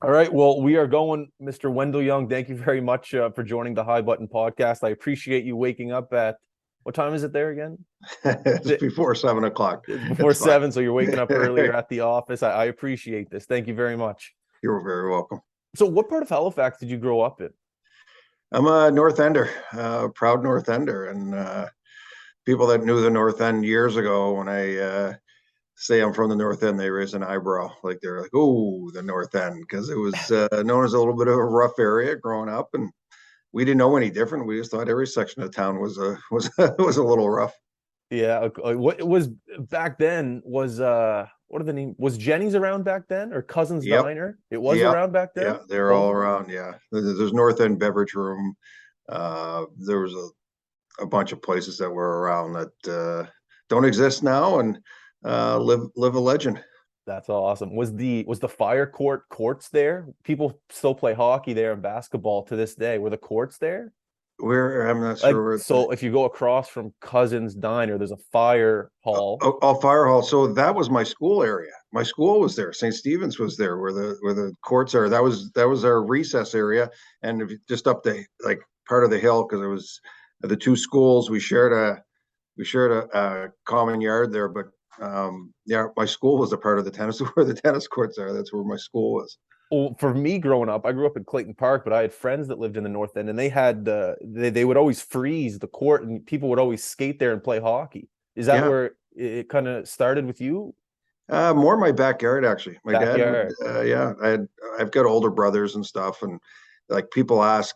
All right. Well, we are going, Mr. Wendell Young. Thank you very much for joining the High Button podcast. I appreciate you waking up at what time is it there again? It's before 7 o'clock. It's before It's fine. 7, so you're waking up earlier at the office. I appreciate this. Thank you very much. You're very welcome. So, what part of Halifax did you grow up in? I'm a North Ender, proud North Ender, and people that knew the North End years ago, when I say I'm from the North End, they raise an eyebrow, like they're like, "Oh, the North End," because it was known as a little bit of a rough area growing up, and we didn't know any different. We just thought every section of town was was a little rough. Yeah. What it was back then was what are the name? Was Jenny's around back then or Cousin's Yep, Diner? It was yep, around back yeah, then. they're Both all of them. around. Yeah, there's North End Beverage Room. There was a bunch of places that were around that don't exist now and live a legend. That's awesome. Was the fire courts there? People still play hockey there and basketball to this day. Were the courts there? Where I'm not Like, sure where so if you go across from Cousin's Diner, there's a fire hall. Fire Hall. So that was my school area. My school was there. St. Stephen's was there, where the courts are. That was our recess area, and if you, just up the like part of the hill, because it was the two schools. We shared a common yard there, but yeah, my school was a part of the tennis where the tennis courts are. That's where my school was. Well, for me growing up, I grew up in Clayton Park, but I had friends that lived in the North End, and they had they would always freeze the court, and people would always skate there and play hockey. Is that Yeah, where it kind of started with you? more my backyard actually. My dad would, Backyard. yeah. I've got older brothers and stuff, and like people ask,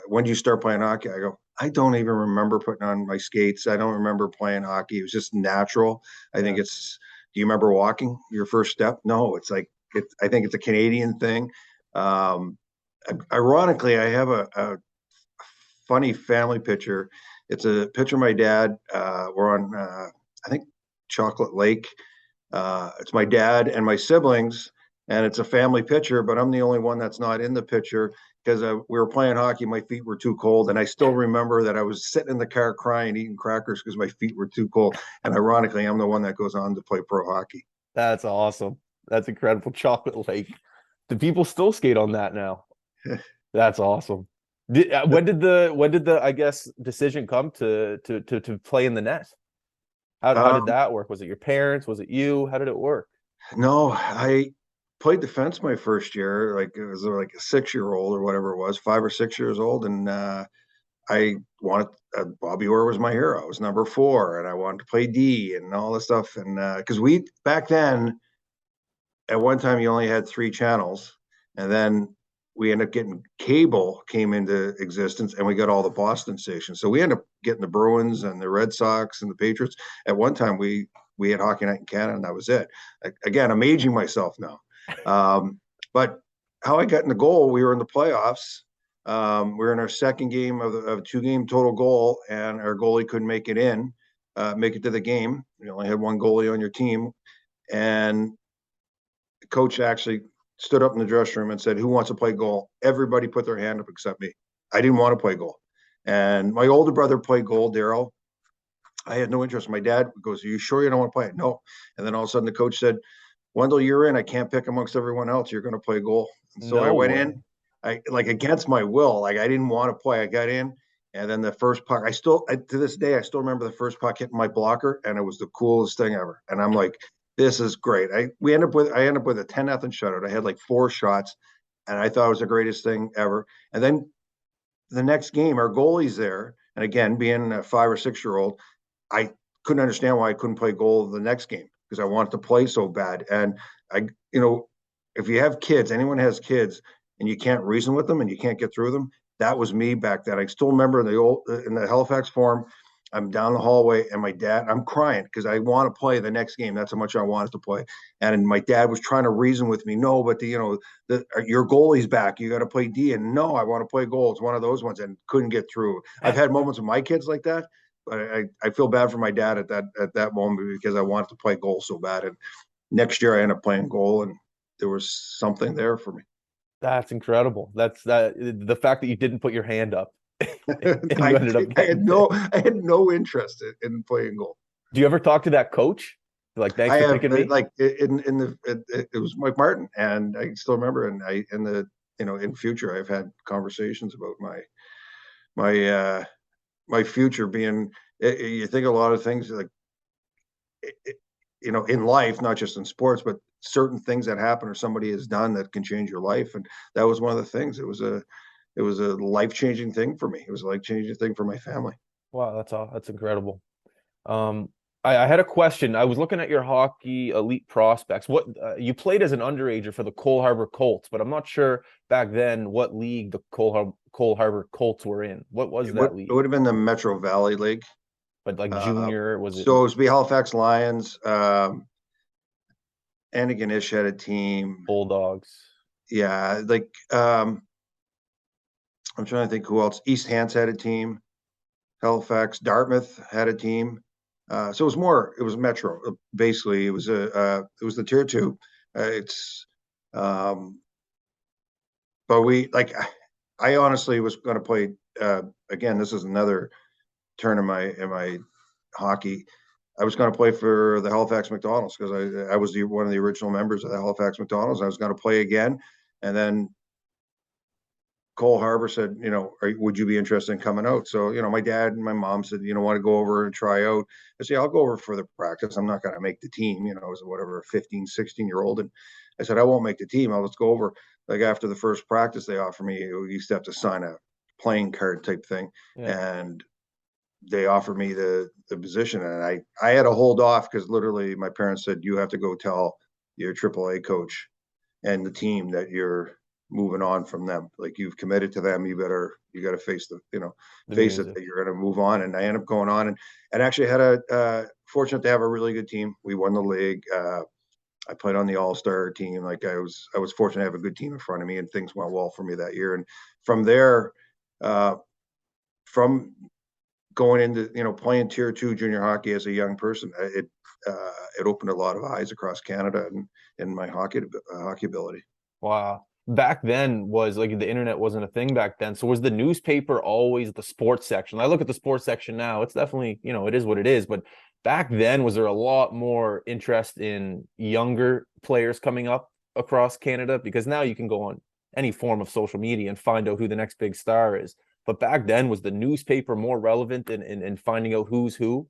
when do you start playing hockey? I go, I don't even remember putting on my skates. I don't remember playing hockey. It was just natural. I think Yeah. it's. Do you remember walking your first step? No, it's like it. I think it's a Canadian thing. Um, Ironically, I have a funny family picture. It's a picture of my dad. We're on, I think, Chocolate Lake. It's my dad and my siblings, and it's a family picture, but I'm the only one that's not in the picture because we were playing hockey. My feet were too cold. And I still remember that I was sitting in the car crying, eating crackers because my feet were too cold. And ironically, I'm the one that goes on to play pro hockey. That's awesome. That's incredible. Chocolate Lake. Do people still skate on that now? That's awesome. When did the I guess decision come to play in the net? How did um, that work? Was it your parents? Was it you? How did it work? no, I played defense my first year. Like it was like a 6 year old or whatever it was, 5 or 6 years old. And I wanted Bobby Orr was my hero. I was number four, and I wanted to play D and all this stuff. And because we back then, at one time, you only had three channels, and then we ended up getting cable came into existence, and we got all the Boston stations. So we ended up getting the Bruins and the Red Sox and the Patriots. At one time, we had Hockey Night in Canada, and that was it. Again, I'm aging myself now, but how I got in the goal, we were in the playoffs. We were in our second game of 2 game total goal, and our goalie couldn't make it to the game. You only had one goalie on your team, and the coach actually stood up in the dressing room and said, "Who wants to play goal?" Everybody put their hand up except me. I didn't want to play goal, and my older brother played goal, Daryl. I had no interest. My dad goes, "Are you sure you don't want to play it?" No. And then all of a sudden, the coach said, "Wendell, you're in. I can't pick amongst everyone else. You're going to play goal." And so I No went way. in. I like against my will. Like I didn't want to play. I got in, and then the first puck. To this day, I still remember the first puck hitting my blocker, and it was the coolest thing ever. And I'm like, "This is great." I end up with a 10-0 shutout. I had like 4 shots, and I thought it was the greatest thing ever. And then the next game, our goalie's there, and again, being a 5 or 6 year old, I couldn't understand why I couldn't play goal the next game because I wanted to play so bad. And I, you know, if you have kids, anyone has kids, and you can't reason with them and you can't get through them, that was me back then. I still remember in the Halifax Forum, I'm down the hallway and my dad, I'm crying because I want to play the next game. That's how much I wanted to play. And my dad was trying to reason with me. No, but your goalie's back. You got to play D. And no, I want to play goal. It's one of those ones, and couldn't get through. I've had moments with my kids like that, but I feel bad for my dad at that moment because I wanted to play goal so bad. And next year I ended up playing goal, and there was something there for me. That's incredible. That's that the fact that you didn't put your hand up and you I ended up I getting had picked. no interest in playing goal. Do you ever talk to that coach? Like, thanks I for have picking me. like in the it was Mike Martin, and I still remember. And I in the in future I've had conversations about my my future being. You think a lot of things like in life, not just in sports, but certain things that happen or somebody has done that can change your life. And that was one of the things. It was a life changing thing for me. It was a life changing thing for my family. Wow, that's all. That's incredible. Um, I had a question. I was looking at your hockey elite prospects. What you played as an underager for the Cole Harbour Colts, but I'm not sure back then what league the Cole Harbour Colts were in. What was It would that it league? would have been the Metro Valley League. But like Uh, junior, was it so it was be Halifax Lions. Antigonish had a team. Bulldogs? Yeah, like I'm trying to think who else. East Hants had a team. Halifax, Dartmouth had a team. So it was Metro. Basically, it was the tier two. It's, um, but I honestly was going to play, again, this is another turn in my hockey. I was going to play for the Halifax McDonald's because I was one of the original members of the Halifax McDonald's. I was going to play again. And then Cole Harbour said, would you be interested in coming out? So, my dad and my mom said, want to go over and try out. I said, I'll go over for the practice. I'm not going to make the team, I was whatever, 15, 16-year-old. And I said, I won't make the team. I'll just go over. Like after the first practice, they offered me, you used to have to sign a playing card type thing. Yeah, And they offered me the position. And I had to hold off because literally my parents said, you have to go tell your AAA coach and the team that you're moving on from them. Like you've committed to them, you got to face the face it music. that you're going to move on. And I ended up going on and actually had fortunate to have a really good team. We won the league. I played on the All-Star team. Like I was fortunate to have a good team in front of me, and things went well for me that year. And from there, uh, from going into playing tier two junior hockey as a young person, it opened a lot of eyes across Canada and my hockey ability. Wow. Back then was like the internet wasn't a thing back then. So was the newspaper always the sports section? I look at the sports section now. It's definitely, it is what it is. But back then, was there a lot more interest in younger players coming up across Canada? Because now you can go on any form of social media and find out who the next big star is. But back then, was the newspaper more relevant in finding out who's who?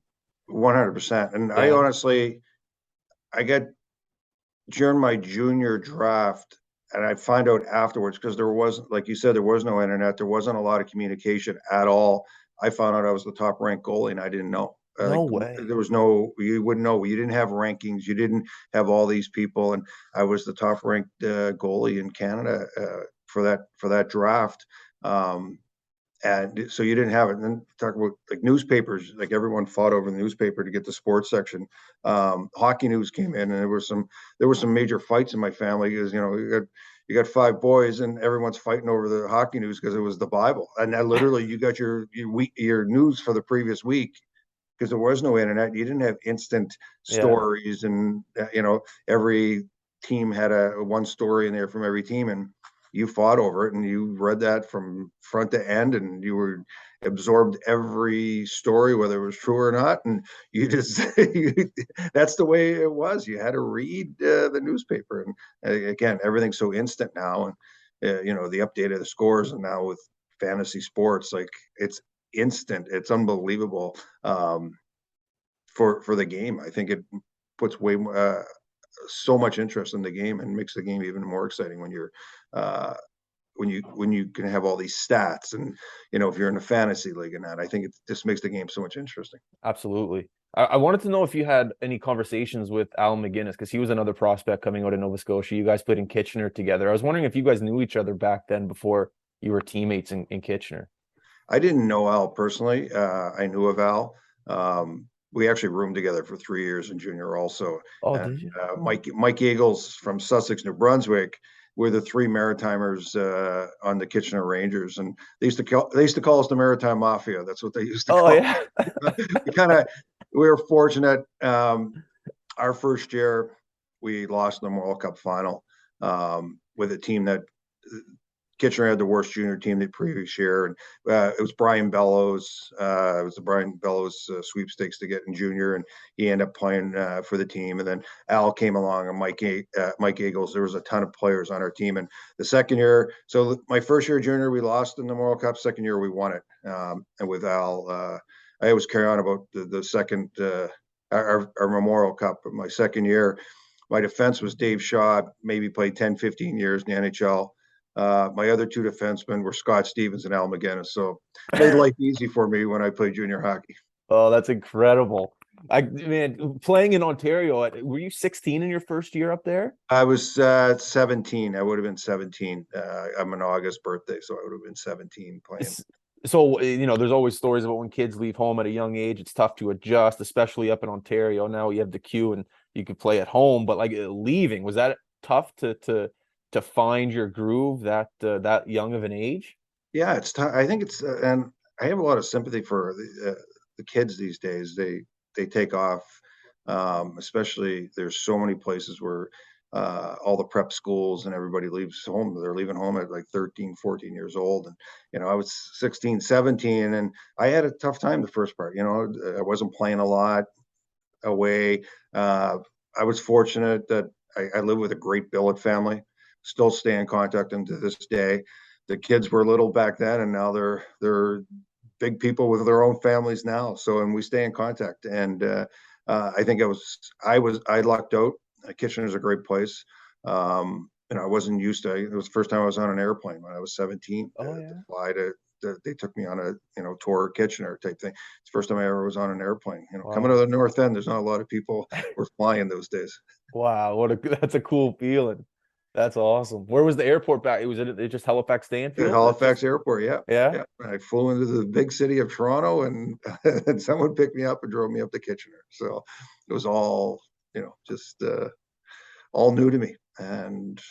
100%. And I Yeah. honestly, I got during my junior draft, and I find out afterwards because there wasn't, like you said, there was no internet, there wasn't a lot of communication at all. I found out I was the top ranked goalie, and I didn't know. No Like way. there was no, you wouldn't know. You didn't have rankings. You didn't have all these people, and I was the top ranked goalie in Canada for that draft. Um, and so you didn't have it. And then talk about like newspapers, like everyone fought over the newspaper to get the sports section. Hockey news came in, and there were some major fights in my family because you got five boys, and everyone's fighting over the hockey news because it was the Bible. And that literally, you got your news for the previous week because there was no internet. You didn't have instant Yeah. stories, and every team had a one story in there from every team, and you fought over it, and you read that from front to end, and you were absorbed every story, whether it was true or not, and you just that's the way it was. You had to read the newspaper, and again, everything's so instant now, and the update of the scores, and now with fantasy sports, like it's instant. It's unbelievable for the game. I think it puts way so much interest in the game and makes the game even more exciting when you're uh, when you can have all these stats and if you're in a fantasy league and that. I think it just makes the game so much interesting. Absolutely. I wanted to know if you had any conversations with Al McGinnis because he was another prospect coming out of Nova Scotia. You guys played in Kitchener together. I was wondering if you guys knew each other back then before you were teammates in Kitchener. I didn't know Al personally. I knew of Al. We actually roomed together for 3 years in junior also. Oh, And did you? Mike Eagles from Sussex, New Brunswick, were the three Maritimers on the Kitchener Rangers, and they used to call us the Maritime Mafia. That's what they used to Oh, call. yeah. We were fortunate. Our first year, we lost in the World Cup final with a team that Kitchener had the worst junior team the previous year, and it was Brian Bellows. It was the Brian Bellows sweepstakes to get in junior, and he ended up playing for the team. And then Al came along, and Mike Eagles. There was a ton of players on our team. And the second year, so my first year junior, we lost in the Memorial Cup. Second year, we won it. And with Al, I always carry on about the second our Memorial Cup. But my second year, my defense was Dave Shaw, maybe played 10, 15 years in the NHL. My other two defensemen were Scott Stevens and Al McGinnis. So made life easy for me when I played junior hockey. Oh, that's incredible. Man, playing in Ontario, were you 16 in your first year up there? I was 17. I would have been 17. I'm an August birthday, so I would have been 17 playing. So, there's always stories about when kids leave home at a young age, it's tough to adjust, especially up in Ontario. Now you have the queue and you could play at home, but like leaving, was that tough to find your groove that young of an age? Yeah, it's tough. I think it's, and I have a lot of sympathy for the kids these days. They take off, especially there's so many places where all the prep schools and everybody leaves home. They're leaving home at like 13, 14 years old. And, I was 16, 17, and I had a tough time the first part. I wasn't playing a lot away. I was fortunate that I live with a great billet family, still stay in contact them to this day. The kids were little back then, and now they're big people with their own families now. So, and we stay in contact. And I think I lucked out. Kitchener's a great place. I wasn't used to it. It was the first time I was on an airplane when I was 17. Oh, yeah. To fly they took me on a tour of Kitchener type thing. It's the first time I ever was on an airplane. Wow. Coming to the North End, there's not a lot of people were flying those days. Wow, that's a cool feeling. That's awesome. Where was the airport back? Was it just Halifax Stanfield? At Halifax Airport, yeah. Yeah. I flew into the big city of Toronto, and, and someone picked me up and drove me up to Kitchener. So it was all, just all new to me. And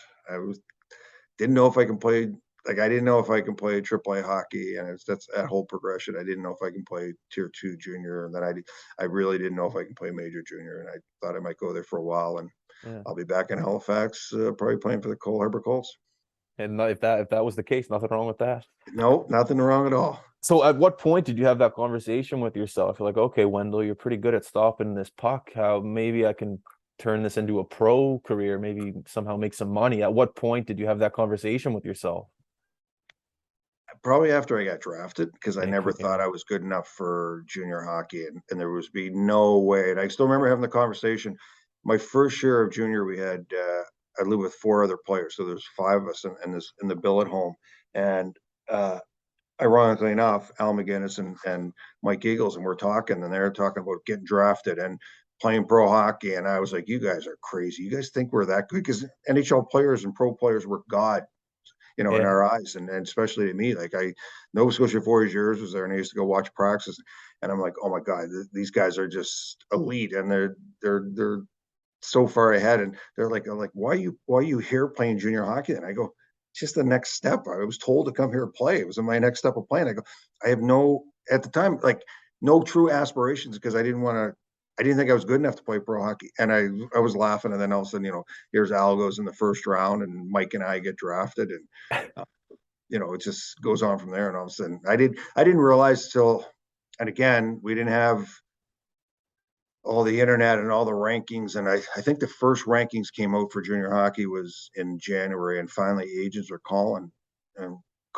didn't know if I can play. Like, I didn't know if I can play AAA hockey, and that's that whole progression. I didn't know if I can play Tier 2 junior, and then I really didn't know if I can play major junior, and I thought I might go there for a while, and I'll be back in Halifax, probably playing for the Cole Harbour Colts. And if that was the case, nothing wrong with that. No, nothing wrong at all. So at what point did you have that conversation with yourself? You're like, okay, Wendell, you're pretty good at stopping this puck. How maybe I can turn this into a pro career, maybe somehow make some money. At what point did you have that conversation with yourself? Probably after I got drafted, because I never thought I was good enough for junior hockey, and there was be no way. And I still remember having the conversation. My first year of junior, we had I lived with 4 other players, so there's 5 of us in the billet home, and ironically enough, Al McGinnis and Mike Eagles, and we're talking, and they're talking about getting drafted and playing pro hockey, and I was like, "You guys are crazy. You guys think we're that good?" Because NHL players and pro players were God, in our eyes, and especially to me. Like, Nova Scotia 4 years was there, and I used to go watch practice, and I'm like, "Oh my God, these guys are just elite, and they're so far ahead." And they're like, why are you here playing junior hockey? And I go, it's just the next step. I was told to come here and play. It was my next step of playing. I go, I have at the time, like, no true aspirations, because I didn't think I was good enough to play pro hockey. And I was laughing, and then all of a sudden, here's Al goes in the first round, and Mike and I get drafted, and it just goes on from there. And all of a sudden, I didn't realize till, and again, we didn't have all the internet and all the rankings. And I think the first rankings came out for junior hockey was in January, and finally agents were calling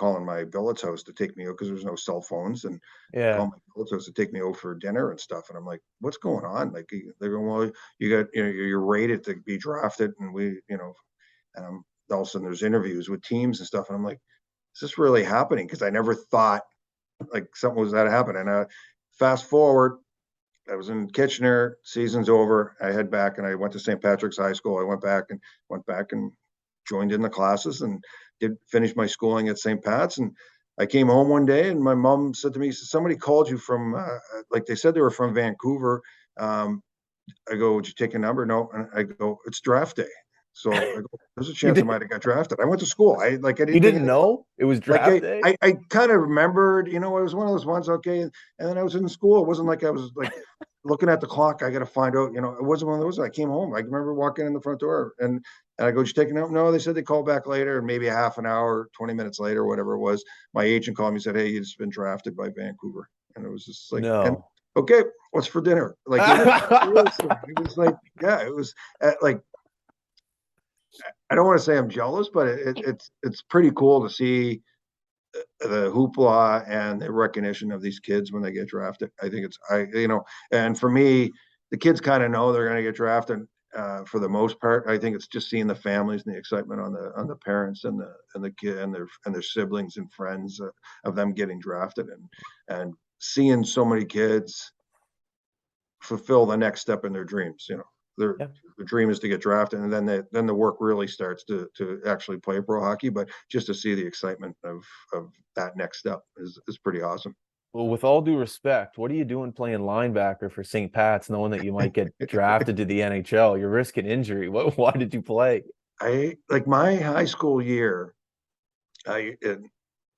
my billet's house to take me out, because there's no cell phones, and call my billet's house to take me out for dinner and stuff. And I'm like, what's going on? Like, they're going, well, you're rated to be drafted, and and all of a sudden there's interviews with teams and stuff. And I'm like, is this really happening? Because I never thought like something was that happen. And fast forward, I was in Kitchener, season's over. I head back, and I went to St. Patrick's High School. I went back and joined in the classes, and did finish my schooling at St. Pat's. And I came home one day, and my mom said to me, somebody called you from, like, they said they were from Vancouver. I go, would you take a number? No. And I go, it's draft day. So I go, there's a chance I might have got drafted. I went to school. I didn't know it was draft day. I kind of remembered, it was one of those ones. Okay. And then I was in school. It wasn't like I was like looking at the clock. I got to find out, it wasn't one of those. I came home. I remember walking in the front door and I go, "Did you take a note?" No, they said they called back later, and maybe a half an hour, 20 minutes later, whatever it was. My agent called me and said, "Hey, you've just been drafted by Vancouver." And it was just like, and No. okay, what's for dinner? Like it was like, yeah, it was like, I don't want to say I'm jealous, but it's pretty cool to see the hoopla and the recognition of these kids when they get drafted. I think and for me, the kids kind of know they're going to get drafted. For the most part, I think it's just seeing the families and the excitement on the parents and the kid and their siblings and friends of them getting drafted, and seeing so many kids fulfill the next step in their dreams. Their Yeah. the dream is to get drafted, and then the work really starts to actually play pro hockey. But just to see the excitement of that next step is pretty awesome. Well, with all due respect, what are you doing playing linebacker for St. Pat's, knowing that you might get drafted to the NHL? You're risking injury. Why did you play? I like my high school year. I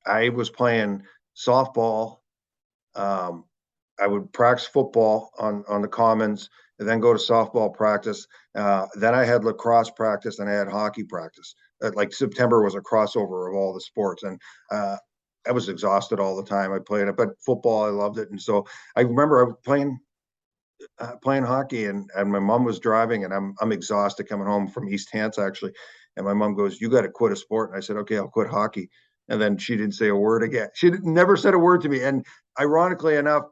I was playing softball. Um, I would practice football on the commons, and then go to softball practice. Then I had lacrosse practice, and I had hockey practice. Like September was a crossover of all the sports, and I was exhausted all the time. I played it, but football I loved it, and so I remember I was playing hockey, and my mom was driving, and I'm exhausted coming home from East Hants actually, and my mom goes, "You got to quit a sport," and I said, "Okay, I'll quit hockey." And then she didn't say a word again. She never said a word to me. And ironically enough,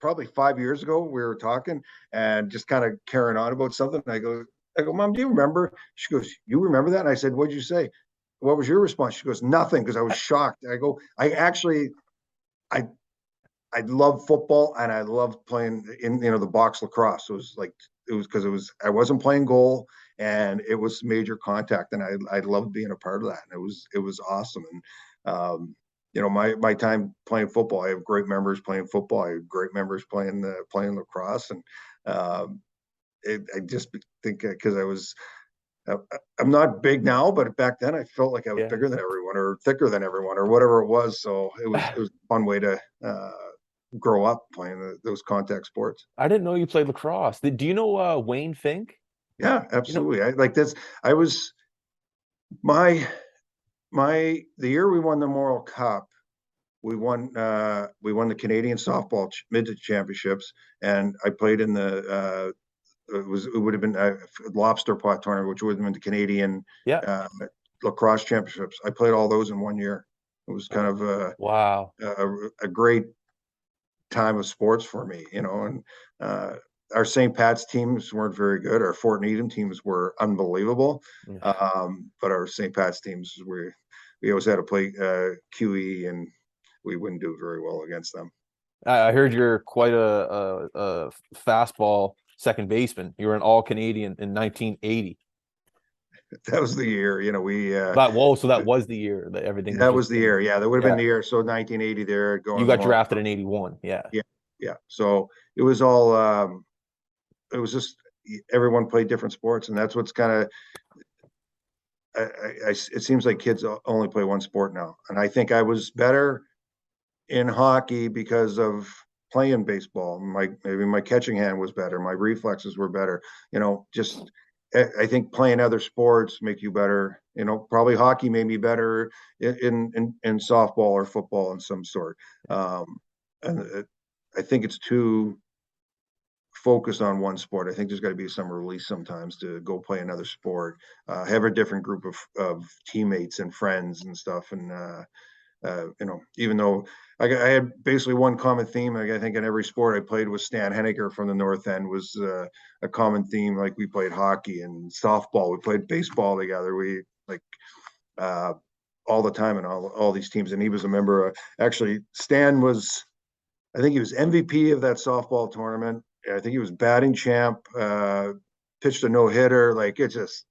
probably 5 years ago, we were talking and just kind of carrying on about something. I go, "Mom, do you remember?" She goes, "You remember that?" And I said, "What'd you say? What was your response?" She goes, "Nothing," because I was shocked. I go, I I love football, and I loved playing in the box lacrosse. It was because I wasn't playing goal, and it was major contact, and I loved being a part of that, and it was awesome. And my time playing football, I have great memories playing football. I have great memories playing lacrosse, and I just think because uh, I'm not big now, but back then I felt like I was Yeah. bigger than everyone or thicker than everyone or whatever it was. So it was a fun way to grow up playing those contact sports. I didn't know you played lacrosse. Do you know Wayne Fink? Yeah, You know, absolutely. I like this. I was my the year we won the Memorial Cup. We won the Canadian softball midget championships, and I played in the it would have been a lobster pot tournament, which would have been the Canadian yeah. uh, lacrosse championships. I played all those in one year. It was kind of Wow. a great time of sports for me, and uh, our St. Pat's teams weren't very good. Our Fort Needham teams were unbelievable. But our St. Pat's teams we always had to play QE, and we wouldn't do very well against them. I heard you're quite a fastball second baseman. You were an All Canadian in 1980. That was the year, we But whoa, so that was the year that everything was that just was the year. Yeah, that would have been yeah. the year. So 1980 there You going to the got Memorial drafted Cup. in 81. Yeah. Yeah, yeah. So it was all it was just everyone played different sports, and that's what's kind of it seems like kids only play one sport now. And I think I was better in hockey because of playing baseball. Maybe my catching hand was better, my reflexes were better. Just I think playing other sports make you better. Probably hockey made me better in softball or football in some sort. And I think it's too focused on one sport. I think there's got to be some release sometimes to go play another sport, have a different group of teammates and friends and stuff. And even though I had basically one common theme, like I think in every sport I played with Stan Henniger from the North End was a common theme. Like we played hockey and softball, we played baseball together. We like uh, all the time in all these teams, and he was a member. Actually, Stan was, I think he was MVP of that softball tournament. I think he was batting champ. Pitched a no hitter. Like it's just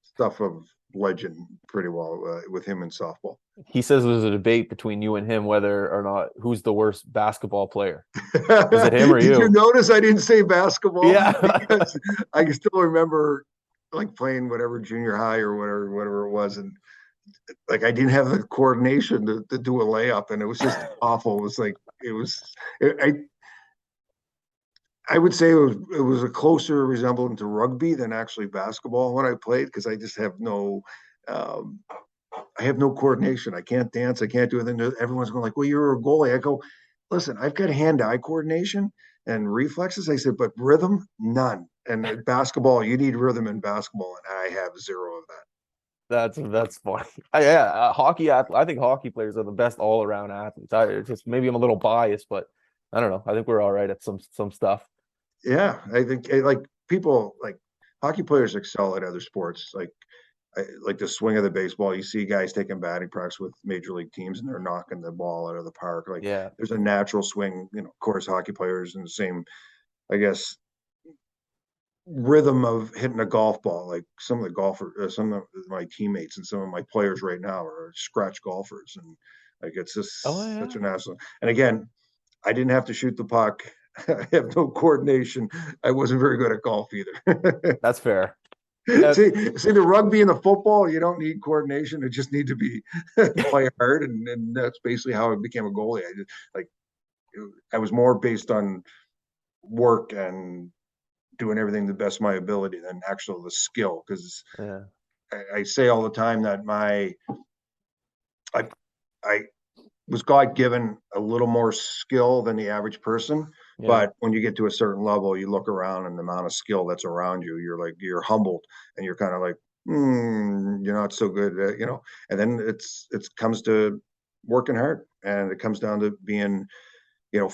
stuff of legend, pretty well with him in softball. He says there's a debate between you and him whether or not who's the worst basketball player. Is it him or Did you you? notice I didn't say basketball? Yeah. Because I can still remember like playing whatever junior high or whatever it was, and like I didn't have the coordination to do a layup, and it was just awful. It was like I I would say it was a closer resemblance to rugby than actually basketball when I played, because I just have no um, I have no coordination. I can't dance. I can't do anything. Everyone's going like, "Well, you're a goalie." I go, "Listen, I've got hand-eye coordination and reflexes." I said, "But rhythm, none." And basketball, you need rhythm in basketball, and I have zero of that. That's funny. Yeah, hockey. I think hockey players are the best all around athletes. It's just maybe I'm a little biased, but I don't know. I think we're all right at some stuff. Yeah, I think like people like hockey players excel at other sports. Like the swing of the baseball. You see guys taking batting practice with major league teams, and they're knocking the ball out of the park. Like Yeah. there's a natural swing. Of course, hockey players in the same, I guess, rhythm of hitting a golf ball. Like some of the golfers, some of my teammates and some of my players right now are scratch golfers, and like it's Oh just such yeah. an national. And again, I didn't have to shoot the puck. I have no coordination. I wasn't very good at golf either. That's fair. Yeah. See the rugby and the football, you don't need coordination. You just need to be play hard, and that's basically how I became a goalie. Like I was more based on work and doing everything the best of my ability than actual the skill. Because Yeah. I say all the time that I I was God given a little more skill than the average person. Yeah. But when you get to a certain level, you look around and the amount of skill that's around you, you're humbled, and you're kind of like, you're not so good, And then it comes to working hard, and it comes down to being,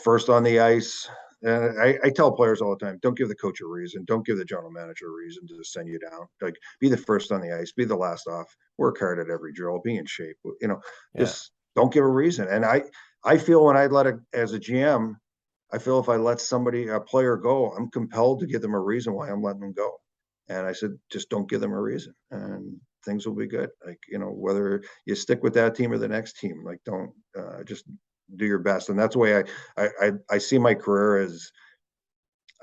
first on the ice. And I tell players all the time, don't give the coach a reason, don't give the general manager a reason to send you down. Like, be the first on the ice, be the last off, work hard at every drill, be in shape. Yeah. Just don't give a reason. And I feel when I let it as a GM, I feel if I let a player go, I'm compelled to give them a reason why I'm letting them go. And I said, just don't give them a reason, and things will be good. Like, whether you stick with that team or the next team, like, don't just do your best. And that's the way I see my career as,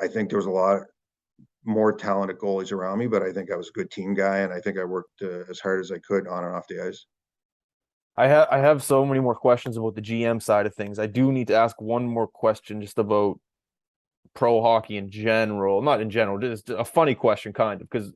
I think there was a lot more talented goalies around me, but I think I was a good team guy, and I think I worked as hard as I could on and off the ice. I have so many more questions about the GM side of things. I do need to ask one more question just about pro hockey in general. Not in general, just a funny question, kind of, because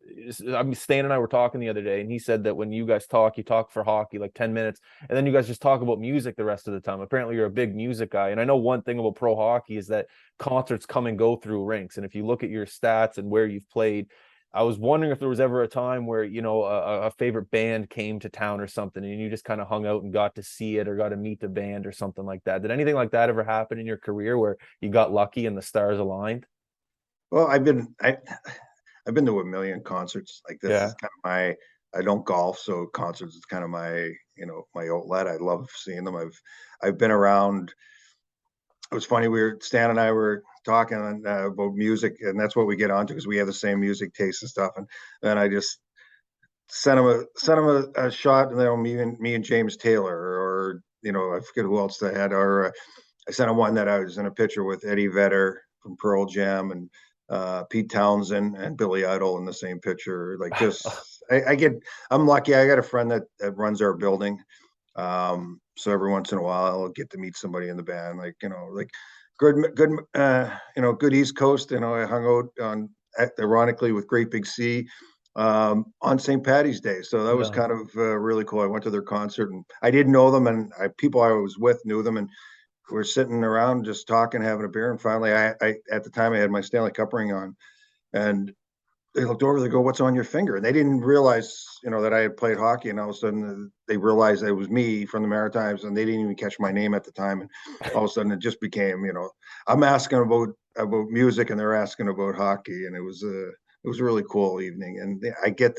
I mean, Stan and I were talking the other day, and he said that when you guys talk, you talk for hockey like 10 minutes, and then you guys just talk about music the rest of the time. Apparently, you're a big music guy. And I know one thing about pro hockey is that concerts come and go through rinks. And if you look at your stats and where you've played, I was wondering if there was ever a time where, a favorite band came to town or something, and you just kind of hung out and got to see it or got to meet the band or something like that. Did anything like that ever happen in your career where you got lucky and the stars aligned? Well, I've been to a million concerts. Like, this is Yeah. kind of my, I don't golf, so concerts is kind of my, my outlet. I love seeing them. I've been around. It was funny. Stan and I were talking about music, and that's what we get onto, because we have the same music taste and stuff. And then I just sent him a shot, and then me and James Taylor, or I forget who else they had, or I sent him one that I was in a picture with Eddie Vedder from Pearl Jam, and Pete Townsend and Billy Idol in the same picture. Like, just I'm lucky. I got a friend that runs our building. So every once in a while I'll get to meet somebody in the band, like, good East Coast. I hung out ironically with Great Big Sea on St. Patty's Day. So that was No. kind of really cool. I went to their concert, and I didn't know them, and people I was with knew them, and we're sitting around just talking, having a beer. And finally, I at the time I had my Stanley Cup ring on, and they looked over, they go, "What's on your finger?" And they didn't realize, that I had played hockey. And all of a sudden they realized it was me from the Maritimes, and they didn't even catch my name at the time. And all of a sudden it just became, I'm asking about music, and they're asking about hockey. And it was a really cool evening. And I get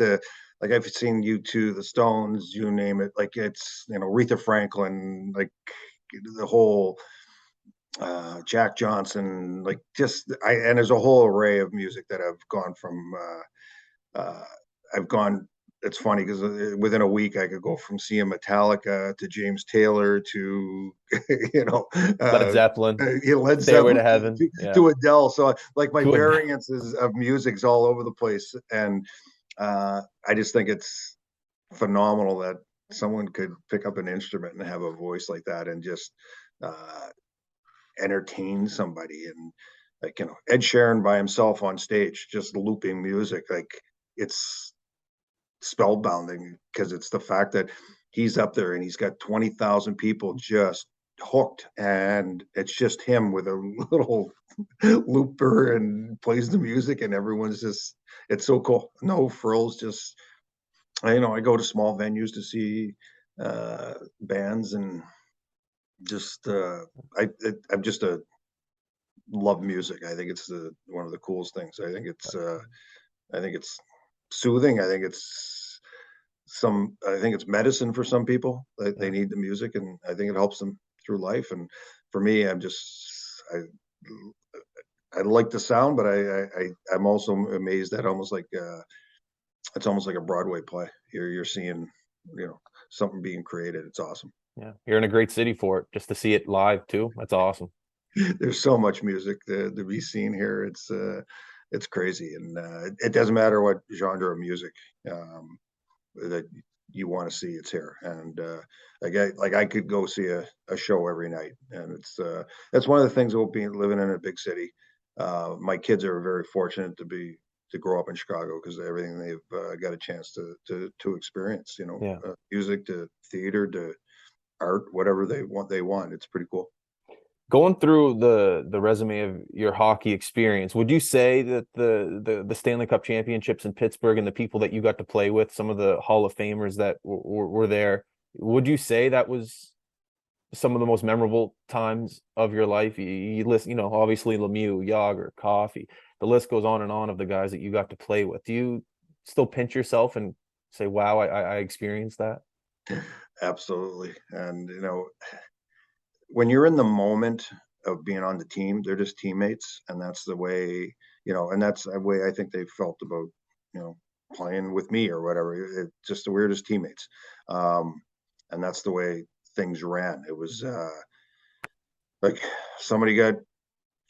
like, I've seen U2, the Stones, you name it. Like, it's, Aretha Franklin, like the whole Jack Johnson, like, and there's a whole array of music that I've gone from. Uh, I've gone. It's funny because within a week I could go from seeing Metallica to James Taylor to, you know, Led uh, Zeppelin, Led Stairway Zeppelin to Heaven. Yeah. to Adele. So like my To a variances of music's all over the place, and I just think it's phenomenal that someone could pick up an instrument and have a voice like that, and just uh, entertain somebody. And like, Ed Sheeran by himself on stage, just looping music. Like, it's spellbinding because it's the fact that he's up there and he's got 20,000 people just hooked, and it's just him with a little looper and plays the music, and everyone's just, it's so cool. No frills, just, I go to small venues to see bands, and just I'm just a love music. I think it's the one of the coolest things. I think it's soothing. I think it's medicine for some people. They Yeah. need the music, and I think it helps them through life. And for me, I like the sound, but I'm also amazed at almost like it's almost like a Broadway play. You're seeing, something being created. It's awesome. Yeah. You're in a great city for it, just to see it live too. That's awesome. There's so much music to be seen here. It's crazy, and it doesn't matter what genre of music that you want to see. It's here, and I could go see a show every night, and that's one of the things about being living in a big city. My kids are very fortunate to grow up in Chicago because everything they've got a chance to experience. Yeah. Music to theater to art, whatever they want. It's pretty cool. Going through the resume of your hockey experience, would you say that the Stanley Cup championships in Pittsburgh and the people that you got to play with, some of the Hall of Famers that were there, would you say that was some of the most memorable times of your life? You list, obviously Lemieux, Yager, Coffee, the list goes on and on of the guys that you got to play with. Do you still pinch yourself and say, "Wow, I experienced that"? Absolutely, and when you're in the moment of being on the team, they're just teammates, and that's the way, and that's the way I think they felt about, playing with me or whatever. It's just the weirdest teammates, and that's the way things ran. It was like somebody got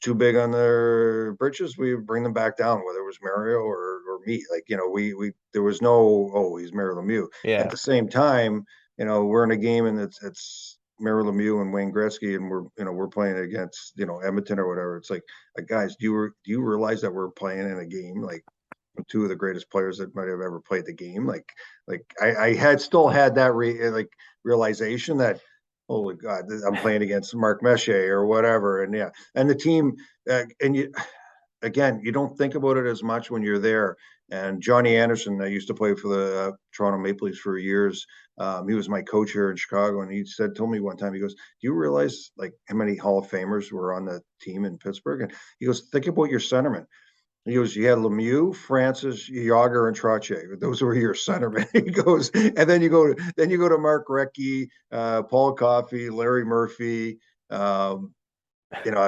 too big on their britches, we bring them back down, whether it was Mario or me. Like, we there was no, oh, he's Mario Lemieux. At Yeah, the same time, we're in a game and it's Mario Lemieux and Wayne Gretzky, and we're playing against, Edmonton or whatever. It's like, guys, do you realize that we're playing in a game like two of the greatest players that might have ever played the game? Like I had still had that realization that, holy God, I'm playing against Mark Messier or whatever. And yeah, and the team, and you don't think about it as much when you're there. And Johnny Anderson, I used to play for the Toronto Maple Leafs for years. He was my coach here in Chicago, and told me one time, he goes, "Do you realize like how many Hall of Famers were on the team in Pittsburgh?" And he goes, "Think about your centerman." He goes, "You had Lemieux, Francis, Yager, and Trottier. Those were your centermen." He goes, and then you go to Mark Recchi, Paul Coffey, Larry Murphy. Um,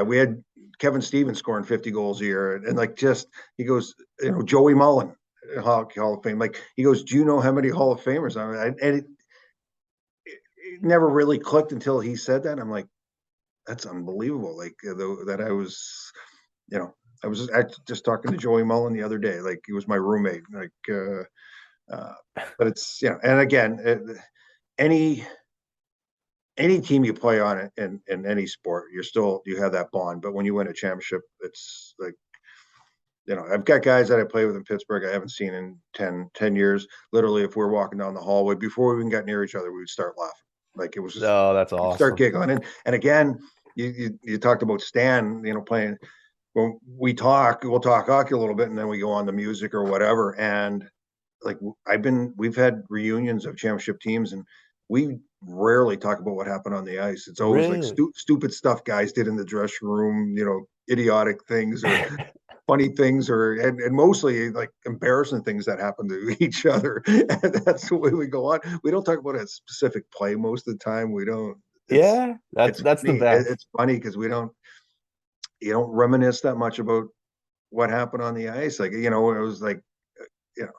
we had Kevin Stevens scoring 50 goals a year, and like, just, he goes, Joey Mullen, Hall of Fame. Like, he goes, "Do you know how many Hall of Famers?" And it never really clicked until he said that. I'm like, that's unbelievable. Like, that I was, you know, I was just talking to Joey Mullen the other day. Like, he was my roommate. Like, uh, but it's, and again, any any team you play on in any sport, you have that bond. But when you win a championship, it's like, I've got guys that I play with in Pittsburgh I haven't seen in 10 years. Literally, if we're walking down the hallway, before we even got near each other, we would start laughing. Like, it was just, oh, that's you'd start awesome. giggling. And again, you talked about Stan, playing. When we'll talk hockey a little bit, and then we go on to music or whatever. And like, we've had reunions of championship teams, and we rarely talk about what happened on the ice. It's always like Really? stupid stuff guys did in the dressing room, idiotic things or funny things, and mostly like embarrassing things that happen to each other. And that's the way we go on. We don't talk about a specific play most of the time. We don't. It's Yeah, that's the funny. best. It's funny because you don't reminisce that much about what happened on the ice. Like, it was like, you know,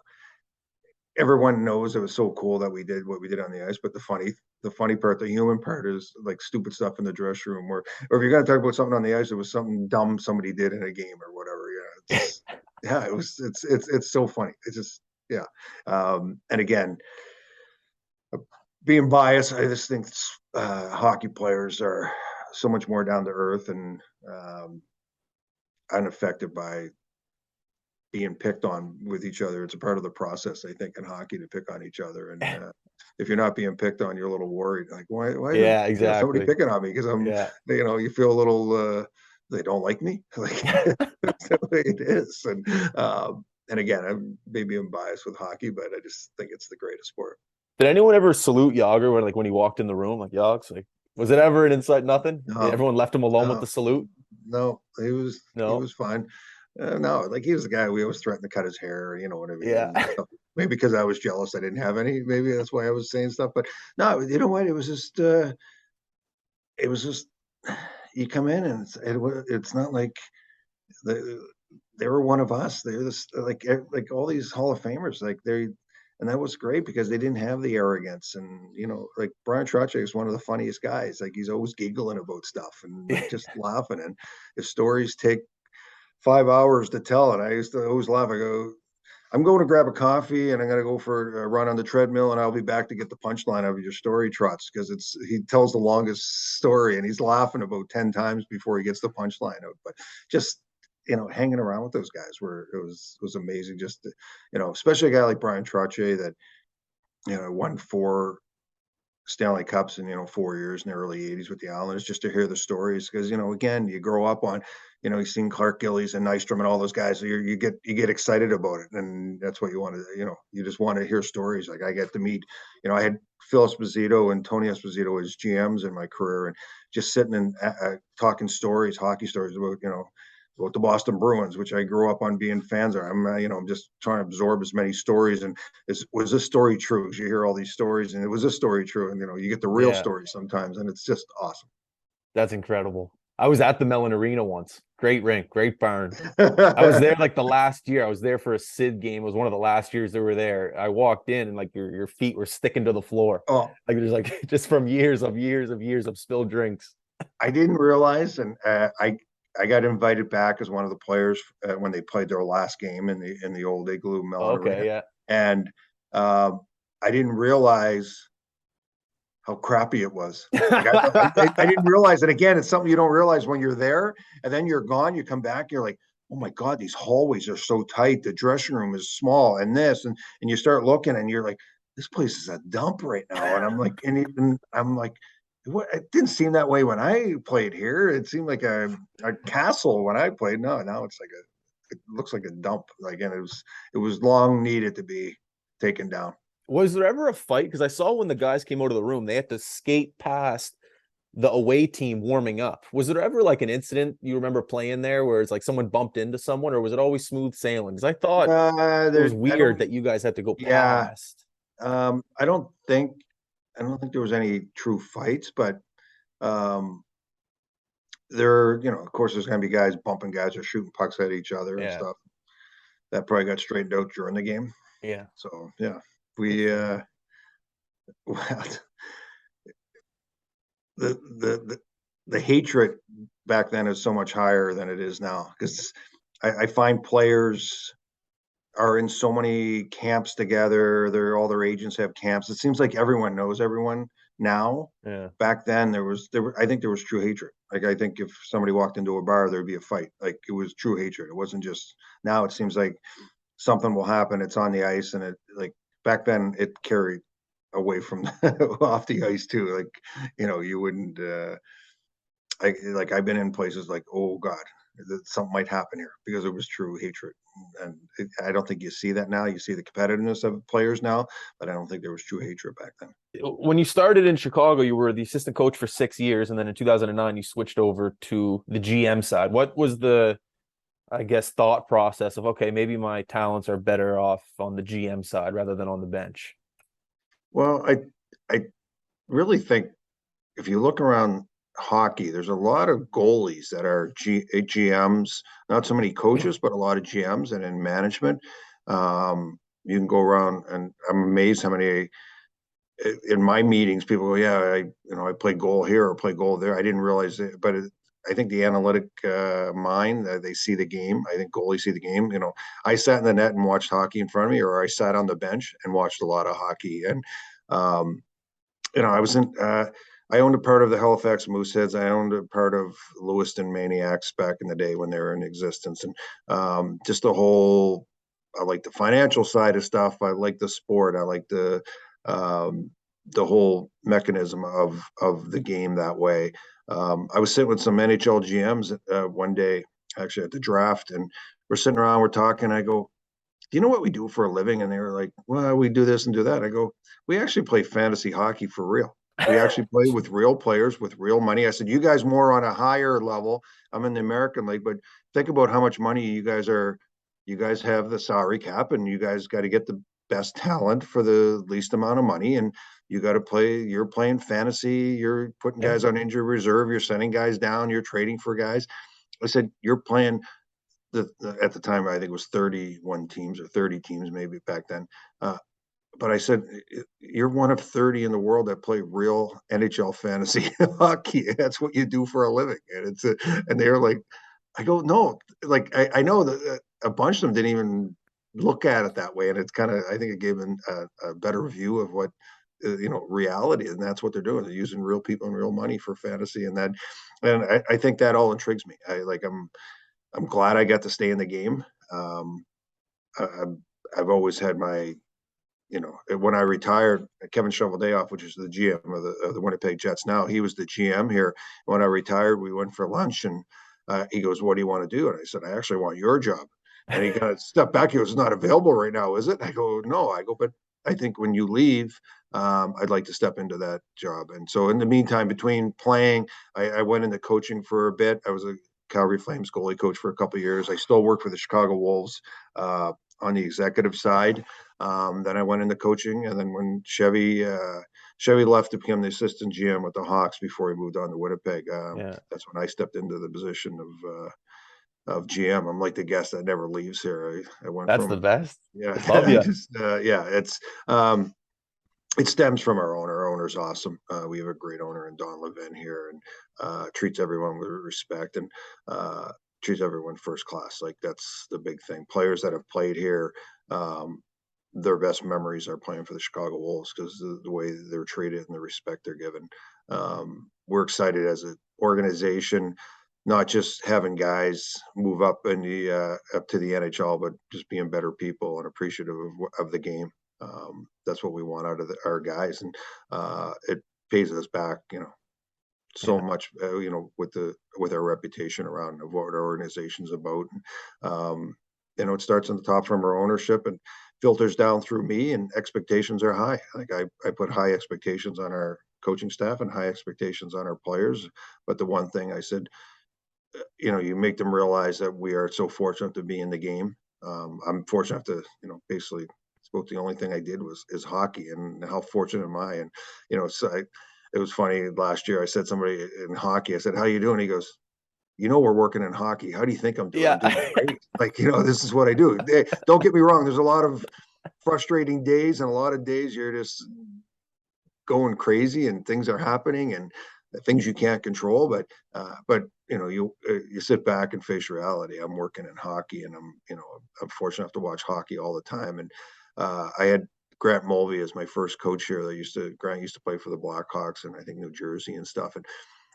everyone knows it was so cool that we did what we did on the ice. But the funny part, the human part, is like stupid stuff in the dressing room, or if you're going to talk about something on the ice, it was something dumb somebody did in a game or whatever. It's so funny. It's just, yeah. And again, being biased, I just think hockey players are so much more down to earth, and unaffected by being picked on with each other. It's a part of the process, I think, in hockey to pick on each other. And if you're not being picked on, you're a little worried. Like, why is Yeah, somebody exactly. picking on me? Because Yeah. you feel a little, they don't like me. Like that's the way it is. And again, maybe I'm biased with hockey, but I just think it's the greatest sport. Did anyone ever salute Yager when he walked in the room? Like Yags, like was it ever an inside nothing? No, Everyone left him alone with no, the salute? no, he No. was fine. No, like he was the guy we always threatened to cut his hair, you know what I mean? Yeah. And stuff. Maybe because I was jealous I didn't have any. Maybe that's why I was saying stuff. But no, you know what? It was just you come in and it's not like the, they were one of us. They're this like all these Hall of Famers, like they, and that was great because they didn't have the arrogance. And like Brian Trottier is one of the funniest guys. Like he's always giggling about stuff and like just laughing. And his stories take 5 hours to tell. And I used to always laugh. I go, I'm going to grab a coffee and I'm going to go for a run on the treadmill and I'll be back to get the punchline of your story, Trots, because he tells the longest story and he's laughing about 10 times before he gets the punchline out. But just hanging around with those guys was amazing. Just to, especially a guy like Brian Trottier that won 4 Stanley Cups in 4 years in the early '80s with the Islanders, just to hear the stories. Because again, you grow up on you've seen Clark Gillies and Nystrom and all those guys, so you get excited about it, and that's what you want to you just want to hear stories. Like I get to meet I had Phil Esposito and Tony Esposito as GMs in my career, and just sitting and talking stories, hockey stories about the Boston Bruins, which I grew up on being fans of. I'm just trying to absorb as many stories. And was this story true? You hear all these stories, and it was this story true? And you get the real Yeah. story sometimes, and it's just awesome. That's incredible. I was at the Mellon Arena once. Great rink, great barn. I was there like the last year. I was there for a Sid game. It was one of the last years they were there. I walked in and like your feet were sticking to the floor. Oh, Like there's like just from years of spilled drinks. I didn't realize, and I got invited back as one of the players when they played their last game in the old Igloo Mellon Okay, Arena, yeah. and I didn't realize how crappy it was. Like I didn't realize it. Again, it's something you don't realize when you're there, and then you're gone. You come back, you're like, oh my god, these hallways are so tight. The dressing room is small, and this, and you start looking, and you're like, this place is a dump right now. And I'm like, and I'm like, what? It didn't seem that way when I played here. It seemed like a castle when I played. No, now it's like it looks like a dump. Like, and it was long needed to be taken down. Was there ever a fight? Because I saw when the guys came out of the room, they had to skate past the away team warming up. Was there ever like an incident you remember playing there where it's like someone bumped into someone, or was it always smooth sailing? Because I thought it was I weird don't. that you guys had to go Yeah, past. I don't think there was any true fights, but um, of course, there's going to be guys bumping guys or shooting pucks at each other and Yeah, stuff. That probably got straightened out during the game. yeah. So yeah, we That's well, the the hatred back then is so much higher than it is now because I find players are in so many camps together. All their agents have camps. It seems like everyone knows everyone now. yeah. Back then, I think there was true hatred. Like I think if somebody walked into a bar, there'd be a fight. Like it was true hatred. It wasn't just now. It seems like something will happen. It's on the ice, and it like back then it carried away from off the ice too. Like you wouldn't. I've been in places like, oh God, something might happen here because it was true hatred. And I don't think you see that now. You see the competitiveness of players now, but I don't think there was true hatred back then. When you started in Chicago, you were the assistant coach for 6 years, and then in 2009, you switched over to the GM side. What was the, I guess, thought process of, okay, maybe my talents are better off on the GM side rather than on the bench? Well, I really think if you look around hockey, there's a lot of goalies that are GMs, not so many coaches, but a lot of GMs and in management. You can go around, and I'm amazed how many in my meetings people go, yeah, I play goal here or play goal there. I didn't realize it, but I think the analytic mind, they see the game. I think goalies see the game. I sat in the net and watched hockey in front of me, or I sat on the bench and watched a lot of hockey. And I was in. I owned a part of the Halifax Mooseheads. I owned a part of Lewiston Maniacs back in the day when they were in existence, and just the whole. I like the financial side of stuff. I like the sport. I like the whole mechanism of the game that way. I was sitting with some NHL GMs one day, actually at the draft, and we're sitting around, we're talking. I go, "Do you know what we do for a living?" And they were like, "Well, we do this and do that." I go, "We actually play fantasy hockey for real. We actually play with real players with real money." I said, "You guys more on a higher level. I'm in the American League, but think about how much money you guys are. You guys have the salary cap, and you guys got to get the best talent for the least amount of money. And you got to play. You're playing fantasy. You're putting Yeah. guys on injury reserve. You're sending guys down. You're trading for guys." I said, "You're playing at the time, I think it was 31 teams or 30 teams maybe back then. But I said, you're one of 30 in the world that play real NHL fantasy hockey. That's what you do for a living." And and they're like, I go, "No, like I know that a bunch of them didn't even look at it that way." And it's kind of, I think it gave them a better view of what, reality. And that's what they're doing. They're using real people and real money for fantasy. And I think that all intrigues me. I'm glad I got to stay in the game. I, I've always had my, when I retired, Kevin Shoveldayoff, which is the GM of the Winnipeg Jets now, he was the GM here. When I retired, we went for lunch, and he goes, "What do you want to do?" And I said, "I actually want your job." And he got a step back. He goes, "It's not available right now, is it?" I go, "No." I go, "But I think when you leave, I'd like to step into that job." And so in the meantime, between playing, I went into coaching for a bit. I was a Calgary Flames goalie coach for a couple of years. I still work for the Chicago Wolves on the executive side. Then I went into coaching, and then when Chevy left to become the assistant GM with the Hawks before he moved on to Winnipeg, Yeah. that's when I stepped into the position of GM. I'm like the guest that never leaves here. I went That's the from, best. yeah, Love you. yeah, it stems from our owner. Our owner's awesome. We have a great owner in Don Levin here, and treats everyone with respect, and treats everyone first class. Like, that's the big thing. Players that have played here, um, their best memories are playing for the Chicago Wolves because the way they're treated and the respect they're given. We're excited as an organization, not just having guys move up in the up to the NHL, but just being better people and appreciative of the game. That's what we want out of our guys, and it pays us back, so Yeah. much, with our reputation around of what our organization's about. It starts on the top from our ownership and filters down through me, and expectations are high. Like, I put high expectations on our coaching staff and high expectations on our players. But the one thing I said, you make them realize that we are so fortunate to be in the game. I'm fortunate to, basically, spoke the only thing I did is hockey, and how fortunate am I? And so it was funny last year. I said, somebody in hockey, I said, "How you doing?" He goes, "We're working in hockey. How do you think I'm doing?" Yeah. "I'm doing great. Like, this is what I do." Don't get me wrong. There's a lot of frustrating days, and a lot of days you're just going crazy, and things are happening, and things you can't control. But you sit back and face reality. I'm working in hockey, and I'm fortunate enough to watch hockey all the time. And I had Grant Mulvey as my first coach here. Grant used to play for the Blackhawks and I think New Jersey and stuff. And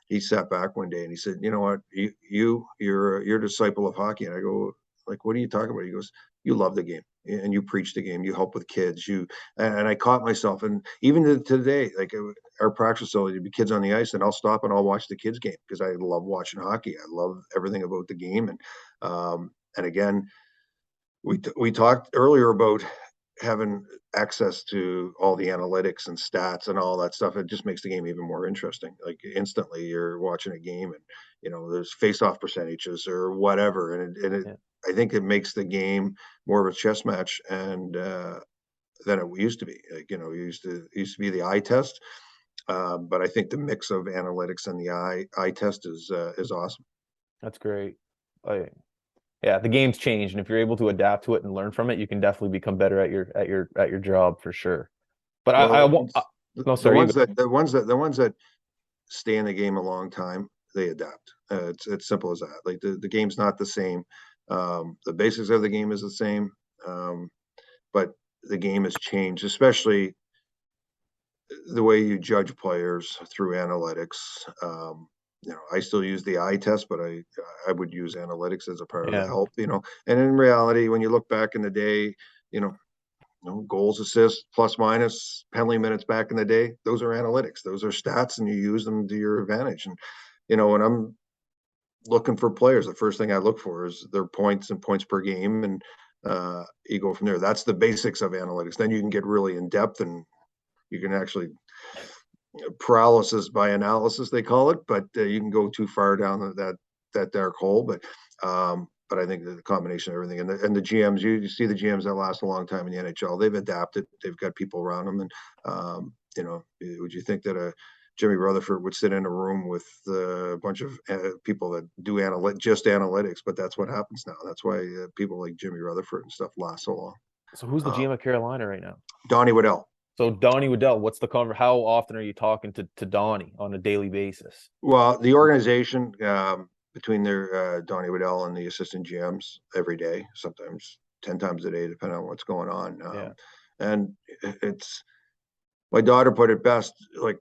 he sat back one day and he said, "You know what? You're a disciple of hockey." And I go, "Like, what are you talking about?" He goes, "You love the game and you preach the game. You help with kids. And I caught myself, and even to today, like, our practice facility, there'd be kids on the ice, and I'll stop and I'll watch the kids game because I love watching hockey. I love everything about the game. And again, we talked earlier about having access to all the analytics and stats and all that stuff. It just makes the game even more interesting. Like, instantly you're watching a game, and there's face-off percentages or whatever, Yeah. I think it makes the game more of a chess match, and than it used to be. Like, it used to be the eye test, but I think the mix of analytics and the eye test is awesome. That's great. Like, yeah, the game's changed, and if you're able to adapt to it and learn from it, you can definitely become better at your job for sure. But Well, I want no, the sorry, you ones go. that the ones that stay in the game a long time, they adapt. It's simple as that. Like, the game's not the same. The basics of the game is the same, but the game has changed, especially the way you judge players through analytics. I still use the eye test, but I would use analytics as a part of the Yeah. help. And in reality, when you look back in the day, you know, goals, assists, plus minus, penalty minutes back in the day, those are analytics. Those are stats, and you use them to your advantage. And when I'm looking for players, the first thing I look for is their points and points per game, and you go from there. That's the basics of analytics. Then you can get really in depth, and you can actually paralysis by analysis, they call it, but you can go too far down that dark hole. But I think the combination of everything, and the GMs, you see the GMs that last a long time in the NHL, they've adapted, they've got people around them. And would you think that Jimmy Rutherford would sit in a room with a bunch of people that do just analytics? But that's what happens now. That's why people like Jimmy Rutherford and stuff last so long. So who's the GM of Carolina right now? Donnie Waddell. So Donnie Wendell, what's the how often are you talking to Donnie on a daily basis? Well, the organization, between their Donnie Waddell and the assistant GMs, every day, sometimes 10 times a day, depending on what's going on. Yeah. And it's, my daughter put it best, like,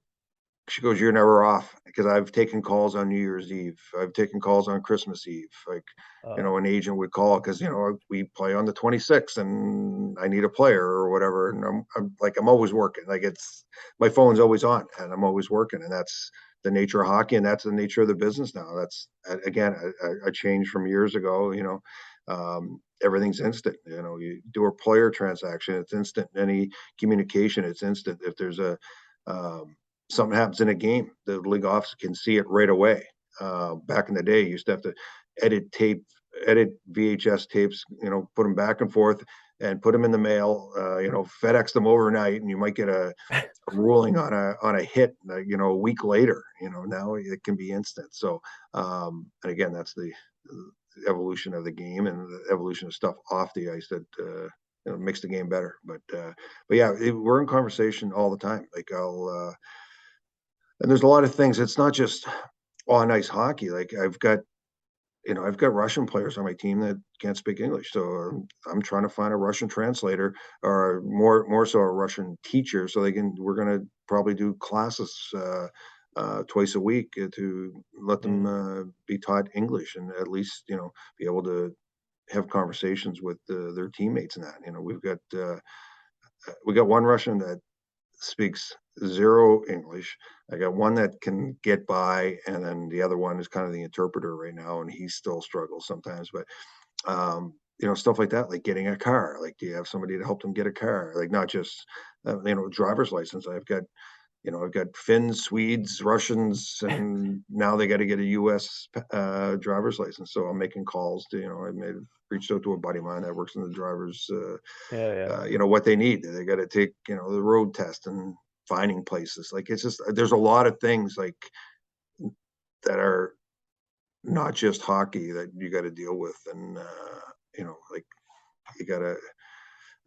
she goes, "You're never off," because I've taken calls on New Year's Eve. I've taken calls on Christmas Eve. Like, an agent would call because, we play on the 26th and I need a player or whatever. And I'm always working. Like, my phone's always on and I'm always working. And that's the nature of hockey. And that's the nature of the business now. That's, again, a change from years ago. Everything's instant. You do a player transaction, it's instant. Any communication, it's instant. If there's something happens in a game, the league office can see it right away. Back in the day, you used to have to edit VHS tapes, put them back and forth and put them in the mail, FedEx them overnight, and you might get a ruling on a hit, a week later. Now it can be instant. So, and again, that's the evolution of the game and the evolution of stuff off the ice that makes the game better. But yeah, we're in conversation all the time. Like, and there's a lot of things. It's not just on ice hockey. Like, I've got Russian players on my team that can't speak English. So I'm trying to find a Russian translator, or more so a Russian teacher. So we're going to probably do classes twice a week to let them be taught English, and at least, be able to have conversations with their teammates and that. We got one Russian that speaks zero English. I got one that can get by, and then the other one is kind of the interpreter right now, and he still struggles sometimes. But stuff like that, like getting a car. Like, do you have somebody to help them get a car? Like, not just driver's license. I've got Finns, Swedes, Russians, and now they got to get a U.S. Driver's license. So I'm making calls to, reached out to a buddy of mine that works in the driver's, what they need. They got to take, the road test and finding places. Like, it's just, there's a lot of things like that are not just hockey that you got to deal with. And, like, you got to,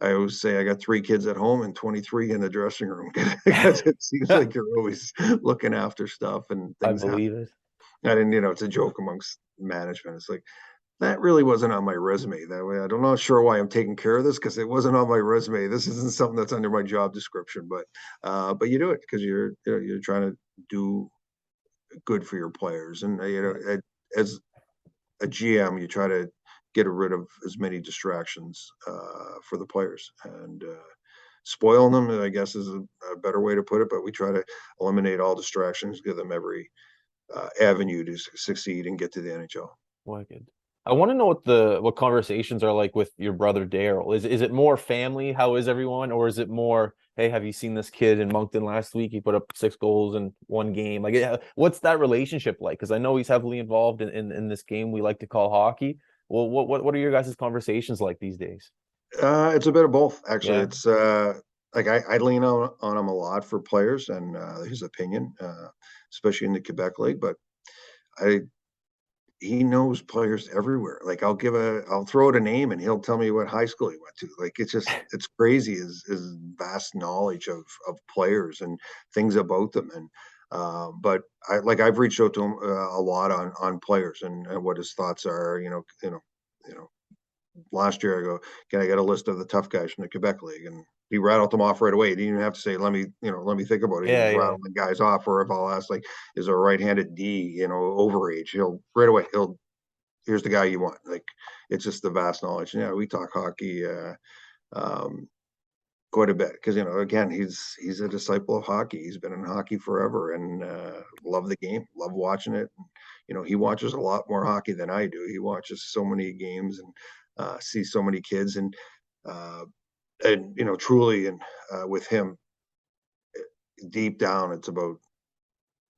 I always say I got 3 kids at home and 23 in the dressing room, because it seems like you're always looking after stuff and I things happen. believe it. And, it's a joke amongst management. It's like, that really wasn't on my resume that way. I'm not sure why I'm taking care of this, because it wasn't on my resume. This isn't something that's under my job description, but you do it because you're trying to do good for your players. And, as a GM, you try to get rid of as many distractions for the players, and spoiling them, I guess, is a better way to put it. But we try to eliminate all distractions, give them every avenue to succeed and get to the NHL. Wicked. I want to know what conversations are like with your brother Daryl. Is it more family? How is everyone? Or is it more, hey, have you seen this kid in Moncton last week? He put up 6 goals in 1 game. Like, what's that relationship like? Because I know he's heavily involved in this game we like to call hockey. Well, what are your guys' conversations like these days? It's a bit of both, actually. Yeah. It's like, I lean on him a lot for players and his opinion, especially in the Quebec League. But he knows players everywhere. Like, I'll throw out a name and he'll tell me what high school he went to. Like, it's crazy, his vast knowledge of players and things about them. And but I've reached out to him a lot on players and what his thoughts are. Last year I go, can I get a list of the tough guys from the Quebec League? And he rattled them off right away. He didn't even have to say, let me think about it. He Yeah, was yeah. rattling guys off. Or if I'll ask, like, is a right-handed D, overage, he'll right away, here's the guy you want. Like, it's just the vast knowledge. Yeah, we talk hockey um, quite a bit because, again, he's a disciple of hockey. He's been in hockey forever and love the game, love watching it. He watches a lot more hockey than I do. He watches so many games and sees so many kids uh, and truly, and with him, deep down, it's about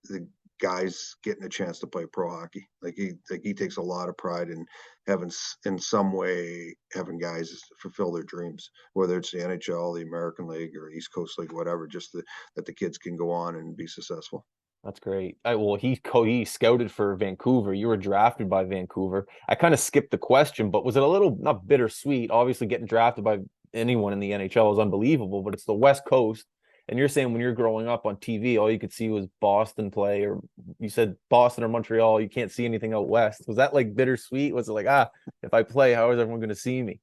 the guys getting a chance to play pro hockey. He takes a lot of pride in having, in some way, having guys fulfill their dreams, whether it's the NHL, the American League, or East Coast League, whatever. Just that the kids can go on and be successful. That's great. Well, he scouted for Vancouver. You were drafted by Vancouver. I kind of skipped the question, but was it a little not bittersweet? Obviously, getting drafted by anyone in the NHL is unbelievable, but it's the West Coast. And you're saying when you're growing up on TV, all you could see was Boston play, or you said Boston or Montreal. You can't see anything out west. Was that like bittersweet? Was it like, if I play, how is everyone going to see me?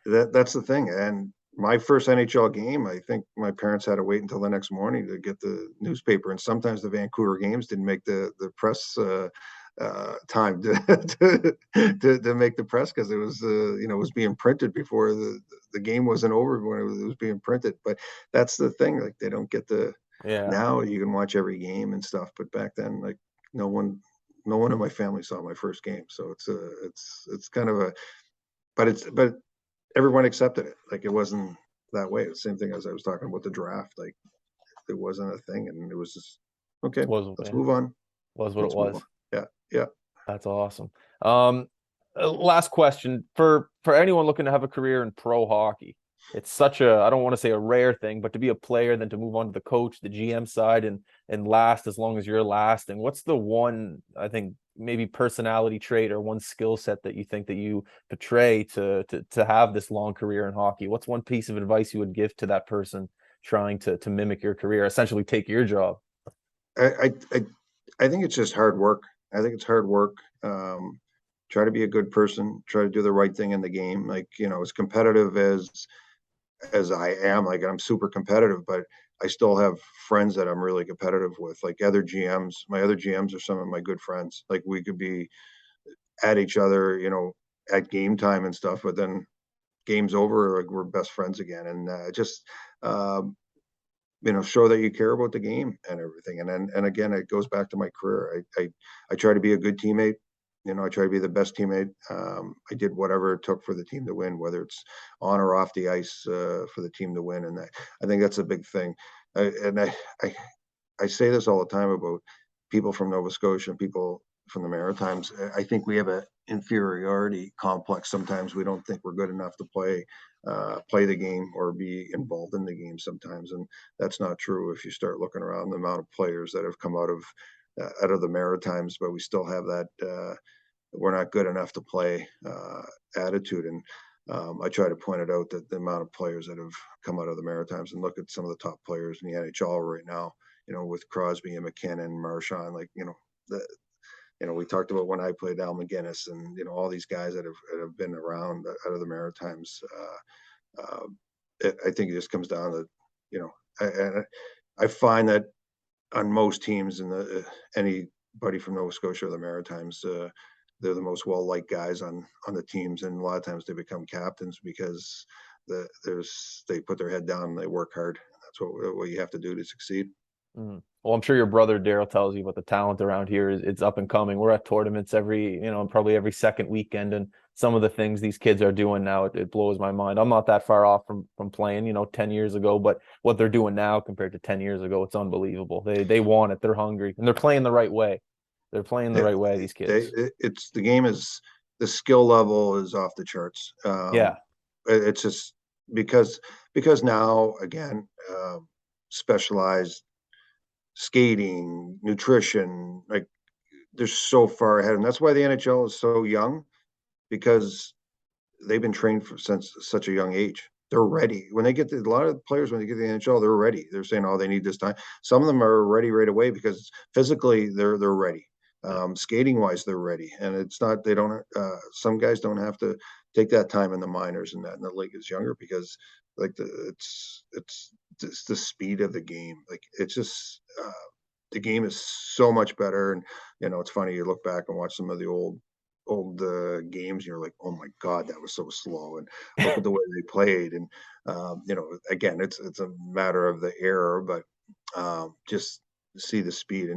That's the thing. And my first NHL game, I think my parents had to wait until the next morning to get the newspaper. And sometimes the Vancouver games didn't make the press time to make the press because it was it was being printed before the game wasn't over when it was being printed. But that's the thing, like, they don't get the Yeah, now you can watch every game and stuff, but back then, like, no one no one in my family saw my first game. So it's kind of a but everyone accepted it. Like, it wasn't that way. The same thing as I was talking about the draft. Like, it wasn't a thing, and it was just okay. was Let's yeah, move on. was what it Let's move on. was. Yeah, yeah. That's awesome. Um, Last question for anyone looking to have a career in pro hockey. It's such a I don't want to say a rare thing, but to be a player, then to move on to the coach, the GM side, and last as long as you're lasting. What's the one I think maybe personality trait or one skill set that you think that you portray to have this long career in hockey? What's one piece of advice you would give to that person trying to mimic your career, essentially take your job? I think it's just hard work. I think it's hard work. Try to be a good person. Try to do the right thing in the game. Like, as competitive as I am, like, I'm super competitive, but I still have friends that I'm really competitive with, like other GMs. My other GMs are some of my good friends. Like, we could be at each other, at game time and stuff, but then game's over, like, we're best friends again. And just um, show that you care about the game and everything. And again, it goes back to my career. I try to be a good teammate. I try to be the best teammate. I did whatever it took for the team to win, whether it's on or off the ice, for the team to win. And I think that's a big thing. I I say this all the time about people from Nova Scotia and people from the Maritimes. I think we have an inferiority complex. Sometimes we don't think we're good enough to play the game or be involved in the game sometimes, and that's not true. If you start looking around the amount of players that have come out of the Maritimes, but we still have that we're not good enough to play attitude. And I try to point it out that the amount of players that have come out of the Maritimes, and look at some of the top players in the NHL right now, with Crosby and McKinnon, Marchand, like, the, we talked about when I played Al McGinnis and, all these guys that have been around out of the Maritimes. I think it just comes down to, I find that on most teams in anybody from Nova Scotia or the Maritimes, they're the most well-liked guys on the teams, and a lot of times they become captains because they put their head down and they work hard. That's what you have to do to succeed. Well, I'm sure your brother Daryl tells you about the talent around here is it's up and coming. We're at tournaments probably every second weekend, and some of the things these kids are doing now, it blows my mind. I'm not that far off from playing, 10 years ago, but what they're doing now compared to 10 years ago, it's unbelievable. They want it, they're hungry, and they're playing the right way. They're playing the Yeah, right way, these kids. it's the game is the skill level is off the charts. Yeah. It's just because now, again, specialized skating, nutrition, like, they're so far ahead, and that's why the NHL is so young, because they've been trained since such a young age. They're ready when they get a lot of players when they get to the NHL. They're ready. They're saying, "Oh, they need this time." Some of them are ready right away because physically they're ready. Yeah. Skating wise, they're ready, and it's not. They don't. Some guys don't have to take that time in the minors and that in the league is younger, because like it's the speed of the game. Like it's just the game is so much better. And it's funny, you look back and watch some of the old games, and you're like, oh my god, that was so slow, and look at the way they played. And again, it's a matter of the error, but just see the speed.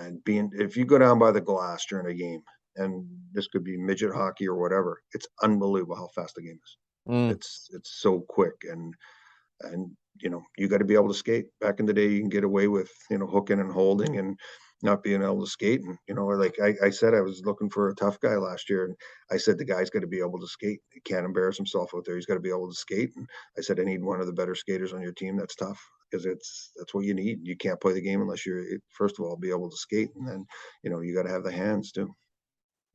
And being, if you go down by the glass during a game, and this could be midget hockey or whatever, it's unbelievable how fast the game is. Mm. It's so quick. And you got to be able to skate. Back in the day, you can get away with hooking and holding and not being able to skate. And like I said, I was looking for a tough guy last year, and I said the guy's got to be able to skate. He can't embarrass himself out there. He's got to be able to skate. And I said, I need one of the better skaters on your team that's tough, because that's what you need. You can't play the game unless you're, first of all, be able to skate, and then you got to have the hands too.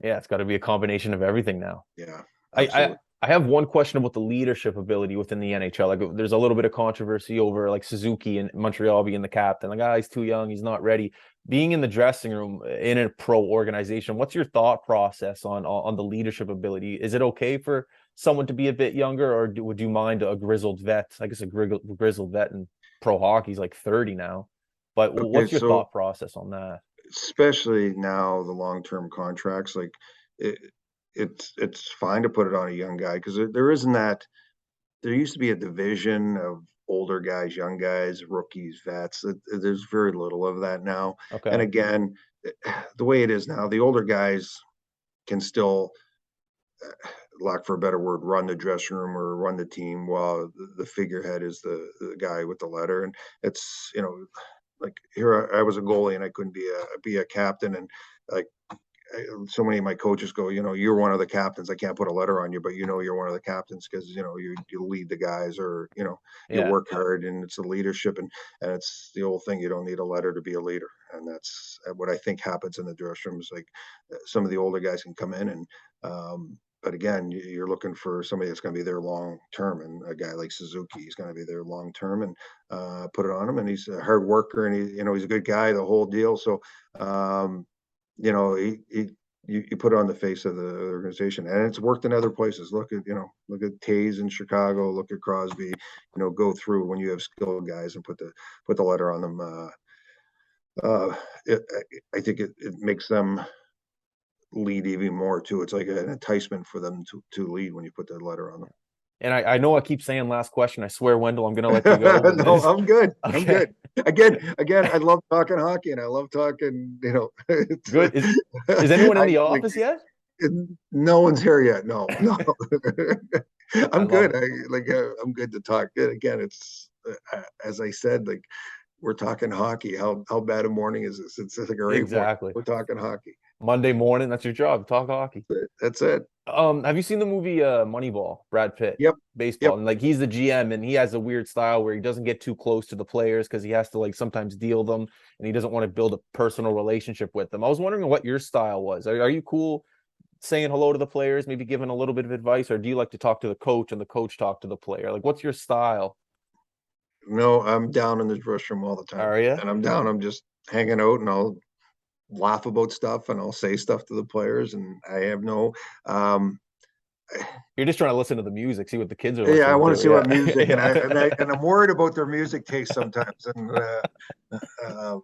Yeah, it's got to be a combination of everything now. Yeah, I, I absolutely. I have one question about the leadership ability within the NHL. Like, there's a little bit of controversy over like Suzuki and Montreal being the captain. Like, he's too young, he's not ready. Being in the dressing room in a pro organization, what's your thought process on the leadership ability? Is it okay for someone to be a bit younger, or would you mind a grizzled vet? I guess a grizzled vet in pro hockey is like 30 now. But Okay, what's your so thought process on that? especially now, the long-term contracts, like it, it's fine to put it on a young guy, because there isn't that. There used to be a division of older guys, young guys, rookies, vets. There's very little of that now. And Okay. again, the way it is now, the older guys can still, lack for a better word, run the dressing room or run the team, while the figurehead is the guy with the letter. And it's, like here I was a goalie, and I couldn't be a captain. And like so many of my coaches go, you're one of the captains. I can't put a letter on you, but you're one of the captains, because you lead the guys, or you Yeah. work hard, and it's the leadership. And it's the old thing, you don't need a letter to be a leader. And that's what I think happens in the dressing rooms. Like some of the older guys can come in, and but again, you're looking for somebody that's going to be there long term. And a guy like Suzuki, he's going to be there long term. And put it on him. And he's a hard worker, and he's a good guy, the whole deal. So you put it on the face of the organization, and it's worked in other places. Look at Tays in Chicago, look at Crosby. Go through when you have skilled guys and put the letter on them. Uh, it, I think it makes them lead even more too. It's like an enticement for them to lead when you put that letter on them. And I know I keep saying last question. I swear, Wendell, I'm gonna let you go. But No, I'm good. I'm okay, good. Again, I love talking hockey, and I love talking. good. Is anyone in I the like. office yet? No one's here yet. No, no. I I'm love good. it. I'm good to talk. Again, it's as I said, like we're talking hockey. How bad a morning is this? It's like a great morning. Exactly. We're talking hockey. Monday morning, that's your job. Talk hockey. That's it. Have you seen the movie Moneyball? Brad Pitt, Yep. baseball, Yep. and like he's the GM, and he has a weird style where he doesn't get too close to the players because he has to like sometimes deal them, and he doesn't want to build a personal relationship with them. I was wondering what your style was. Are you cool saying hello to the players, maybe giving a little bit of advice, or do you like to talk to the coach and the coach talk to the player? Like, what's your style? No, I'm down in the dressing room all the time, Are you? and I'm down. I'm just hanging out, and I'll laugh about stuff, and I'll say stuff to the players, and I have no. Um, You're just trying to listen to the music, see what the kids are Yeah, I listening want to to. see what Yeah. music, and Yeah. I'm worried about their music taste sometimes. And uh,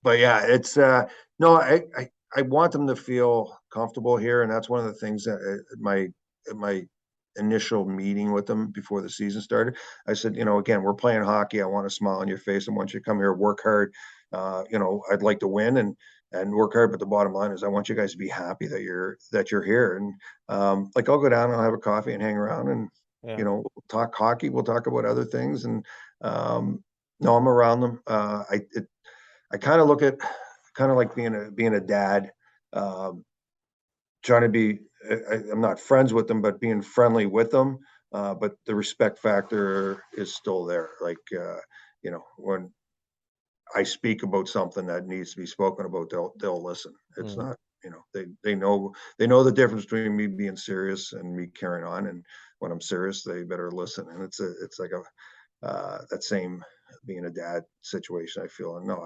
but yeah, it's no, I want them to feel comfortable here, and that's one of the things that at my initial meeting with them before the season started, I said, again, we're playing hockey. I want a smile on your face. I want you to come here, work hard. I'd like to win and work hard, but the bottom line is I want you guys to be happy that you're here. And like I'll go down and I'll have a coffee and hang around, and Yeah. we'll talk hockey. We'll talk about other things. And no, I'm around them. I kind of look at kind of like being a dad, um, trying to be. I'm not friends with them, but being friendly with them. But the respect factor is still there. Like when I speak about something that needs to be spoken about, they'll listen. It's Mm. not. They know the difference between me being serious and me carrying on. And when I'm serious, they better listen. And it's like that same being a dad situation, I feel. And no,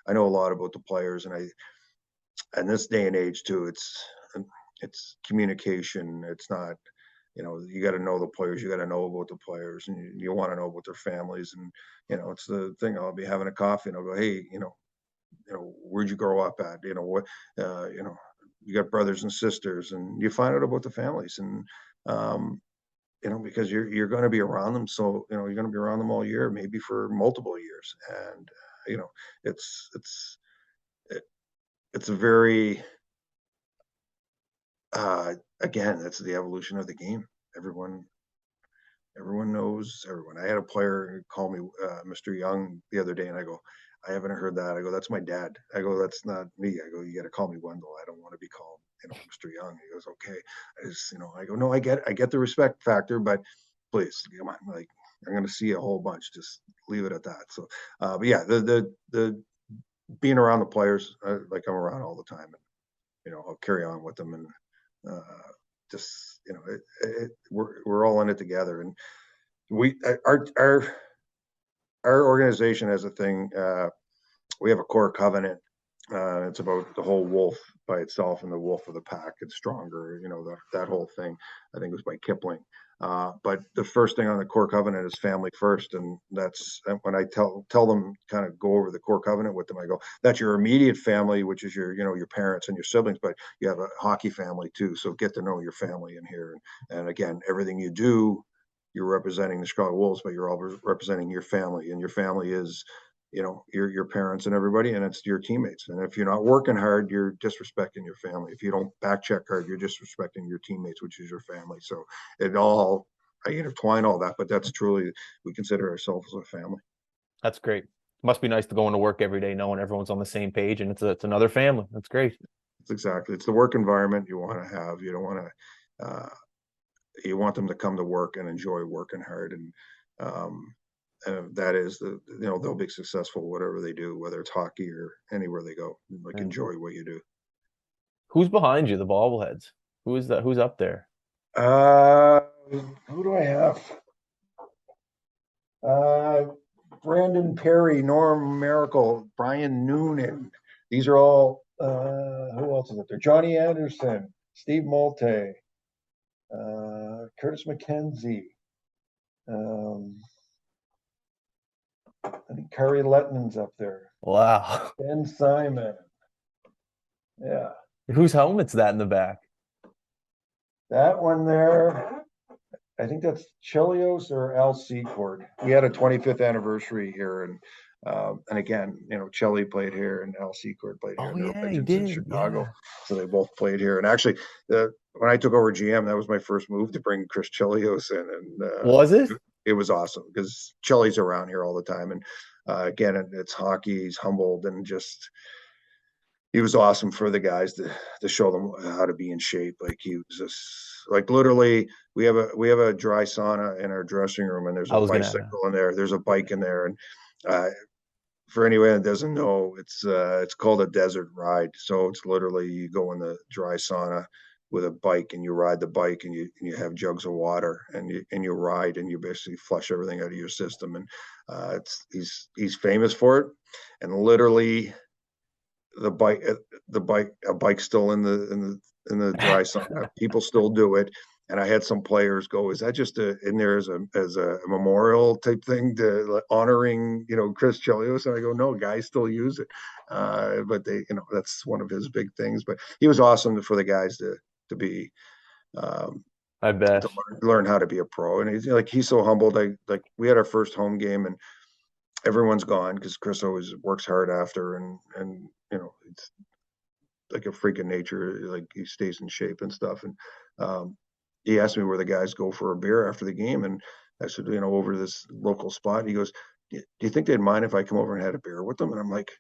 I know a lot about the players, and this day and age too, it's communication. It's not, you got to know the players. You got to know about the players, and you want to know about their families. And it's the thing. I'll be having a coffee, and I'll go, hey, where'd you grow up at? What, you got brothers and sisters, and you find out about the families, and because you're going to be around them. So you're going to be around them all year, maybe for multiple years, and it's it's it, it's a very again, that's the evolution of the game. Everyone knows everyone. I had a player call me Mr. Young the other day, and I go, I haven't heard that. I go, that's my dad. I go, that's not me. I go, you got to call me Wendell. I don't want to be called, Mr. Young. He goes, okay. I go, no, I get the respect factor, but please, come on, like I'm going to see a whole bunch. Just leave it at that. So, but yeah, the being around the players, like I'm around all the time, and I'll carry on with them, and just we're all in it together, and we our organization has a thing. We have a core covenant. It's about the whole wolf by itself and the wolf of the pack. It's stronger. That whole thing. I think it was by Kipling. But the first thing on the core covenant is family first, and that's when I tell them, kind of go over the core covenant with them. I go, that's your immediate family, which is your parents and your siblings, but you have a hockey family too. So get to know your family in here, and again, everything you do, you're representing the Chicago Wolves, but you're all representing your family, and your family is your parents and everybody, and it's your teammates. And if you're not working hard, you're disrespecting your family. If you don't back check hard, you're disrespecting your teammates, which is your family. So I intertwine all that, but that's truly, we consider ourselves a family. That's great. Must be nice to go into work every day knowing everyone's on the same page, and it's another family. That's great. It's the work environment you want to have. You don't want to you want them to come to work and enjoy working hard, and that is they'll be successful whatever they do, whether it's hockey or anywhere they go. Like, enjoy what you do. Who's behind you, the bobbleheads? Who is that? Who's up there? Who do I have? Brandon Perry, Norm Miracle, Brian Noonan. These are all who else is up there? Johnny Anderson, Steve Molte, Curtis McKenzie. I think Kari Lettman's up there. Wow. Ben Simon. Yeah. Whose helmet's that in the back? That one there, I think that's Chelios or Al Secord. We had a 25th anniversary here, and again, Chelly played here and Al Secord played here. Oh, And they're yeah, he legends in did. Chicago, Yeah. so they both played here. And actually, when I took over GM, that was my first move to bring Chris Chelios in, and Was it? it was awesome because Chelly's around here all the time, and again, it's hockey. He's humbled, and just he was awesome for the guys to show them how to be in shape. Like, he was just like, literally, we have a dry sauna in our dressing room, and there's I a was gonna. bicycle in there. There's a bike in there, and for anyone that doesn't know, it's called a desert ride. So it's literally, you go in the dry sauna with a bike, and you ride the bike, and you have jugs of water, and you ride, and you basically flush everything out of your system. And he's famous for it, and literally a bike still in the dry sauna. People still do it. And I had some players go, is that just in there as a memorial type thing to honoring, Chris Chelios? And I go, no, guys still use it. But they, that's one of his big things. But he was awesome for the guys to be, I bet. to learn how to be a pro. And he's so humbled. We had our first home game, and everyone's gone because Chris always works hard after, and it's like a freak of nature. Like, he stays in shape and stuff. And he asked me where the guys go for a beer after the game, and I said, over this local spot. He goes, do you think they'd mind if I come over and had a beer with them? And I'm like,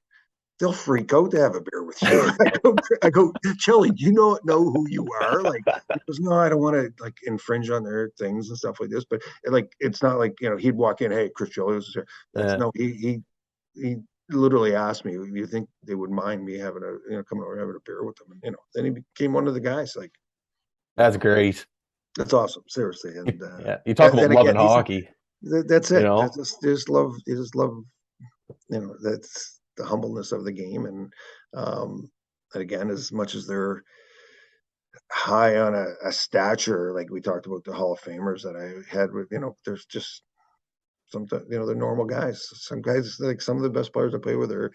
they'll freak out to have a beer with you. I go, Chelly, do you know who you are? Like, he goes, no, I don't want to like infringe on their things and stuff like this. But it's not like, he'd walk in, hey, Chris Chelios is here. No, he literally asked me, do you think they would mind me having coming over and having a beer with them? And then he became one of the guys. Like, That's great. that's awesome, seriously. And yeah, you talk about loving hockey. That's it. Just love. You just love. That's the humbleness of the game, and again, as much as they're high on a stature, like we talked about the Hall of Famers that I had with, there's just sometimes, they're normal guys. Some guys, like some of the best players I play with are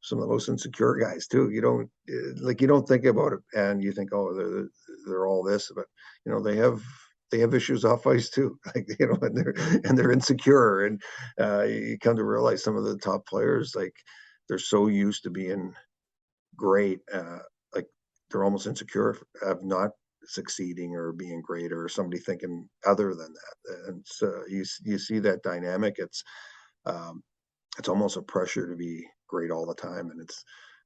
some of the most insecure guys too. You don't think about it, and you think, oh, they're all this, but they have issues off ice too. Like, and they're insecure, and you come to realize some of the top players, like, they're so used to being great, like they're almost insecure of not succeeding or being great, or somebody thinking other than that. And so you see that dynamic. Um, it's almost a pressure to be great all the time, and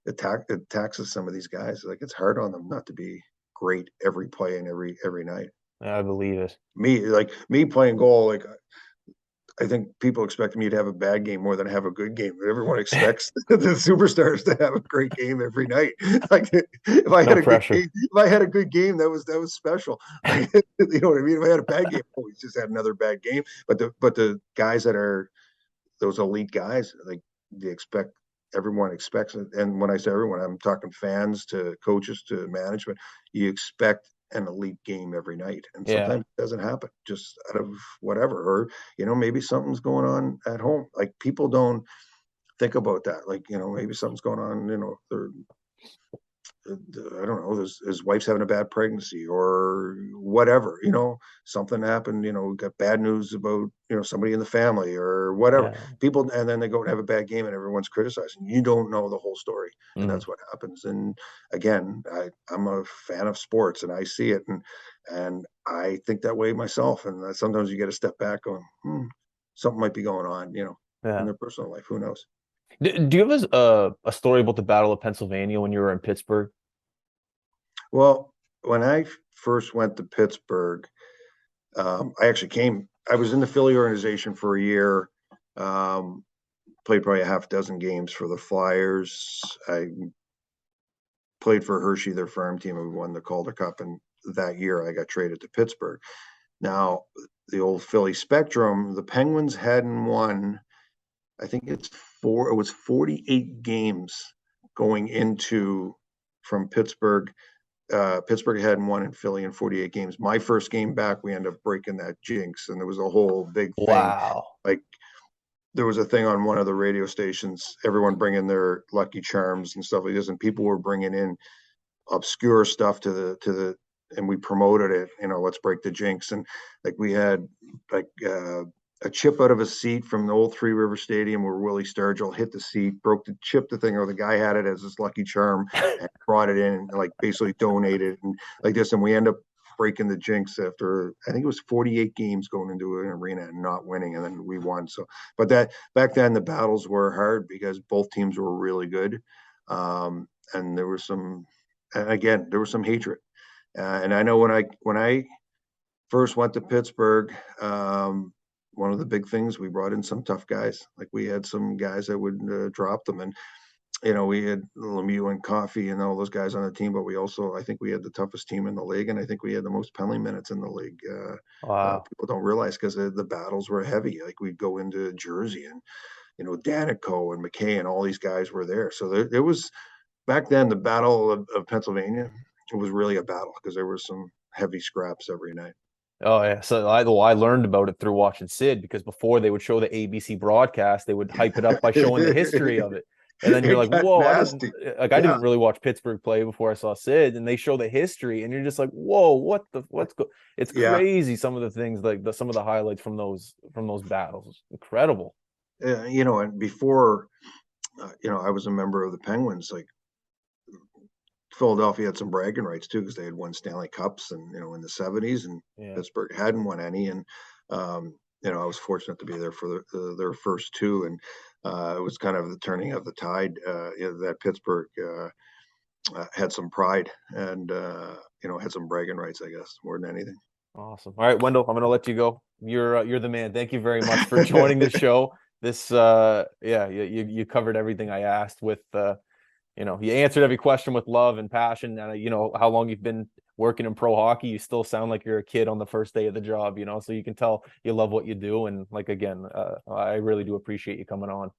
it taxes some of these guys. Like, it's hard on them not to be great every play and every night. I believe it. Me playing goal, like, I think people expect me to have a bad game more than have a good game. Everyone expects the superstars to have a great game every night. Like, if I No had a good pressure. game, that was special. Like, you know what I mean? If I had a bad game, oh, we just had another bad game. But the guys that are those elite guys, like, everyone expects it. And when I say everyone, I'm talking fans to coaches to management. You expect an elite game every night, and Yeah. sometimes it doesn't happen just out of whatever, or maybe something's going on at home. Like, people don't think about that. Like, maybe something's going on. I don't know, his wife's having a bad pregnancy or whatever, something happened, we got bad news about, somebody in the family or whatever. Yeah. People, and then they go and have a bad game and everyone's criticizing. You don't know the whole story. And Mm. that's what happens. And again, I'm a fan of sports and I see it, and I think that way myself. And sometimes you get to step back going, something might be going on, in Yeah. their personal life. Who knows? Do you have a story about the Battle of Pennsylvania when you were in Pittsburgh? Well, when I first went to Pittsburgh, I was in the Philly organization for a year, um, played probably a half dozen games for the Flyers. I played for Hershey, their farm team, and we won the Calder Cup. And that year I got traded to Pittsburgh. Now, the old Philly Spectrum, the Penguins hadn't won, I think it was 48 games going into from Pittsburgh. Pittsburgh hadn't won in Philly in 48 games. My first game back, we ended up breaking that jinx, and there was a whole big thing. Wow. Like, there was a thing on one of the radio stations, everyone bringing their Lucky Charms and stuff like this, and people were bringing in obscure stuff and we promoted it. Let's break the jinx, and like we had like a chip out of a seat from the old Three River Stadium where Willie Sturgill hit the seat, broke the chip, the thing, or the guy had it as his lucky charm and brought it in and like basically donated and like this. And we end up breaking the jinx after, I think it was 48 games going into an arena and not winning. And then we won. So, but that back then the battles were hard because both teams were really good. And there was some hatred. And I know when I first went to Pittsburgh, one of the big things, we brought in some tough guys. Like, we had some guys that would drop them, and we had Lemieux and Coffey and all those guys on the team. But I think we had the toughest team in the league, and I think we had the most penalty minutes in the league. Wow. People don't realize because the battles were heavy. Like, we'd go into Jersey, and Danico and McKay and all these guys were there. So there was back then the Battle of Pennsylvania. It was really a battle because there were some heavy scraps every night. Oh yeah. So I learned about it through watching Sid, because before they would show the ABC broadcast, they would hype it up by showing the history of it. And then you're It like, got whoa, nasty. I Yeah, didn't really watch Pittsburgh play before I saw Sid, and they show the history, and you're just like, whoa, it's yeah. crazy, some of the things, like some of the highlights from those battles. Incredible. And before, I was a member of the Penguins. Like, Philadelphia had some bragging rights too because they had won Stanley Cups and in the '70s, and Yeah. Pittsburgh hadn't won any. And I was fortunate to be there for their first two, and it was kind of the turning of the tide. That Pittsburgh had some pride and had some bragging rights, I guess, more than anything. Awesome. All right, Wendell, I'm gonna let you go. You're the man. Thank you very much for joining the show. This yeah, you covered everything I asked with you answered every question with love and passion. And how long you've been working in pro hockey, you still sound like you're a kid on the first day of the job, so you can tell you love what you do. And like, again, I really do appreciate you coming on.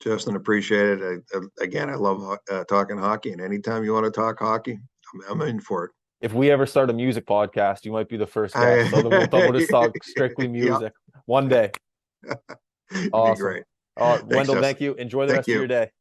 Justin, appreciate it. Again, I love talking hockey, and anytime you want to talk hockey, I'm in for it. if we ever start a music podcast, you might be the first guest. So then we'll just talk strictly Yep. music one day. It'd be Awesome. great. Thanks, Wendell, thank Justin. you. Enjoy the Thank rest of your you. day.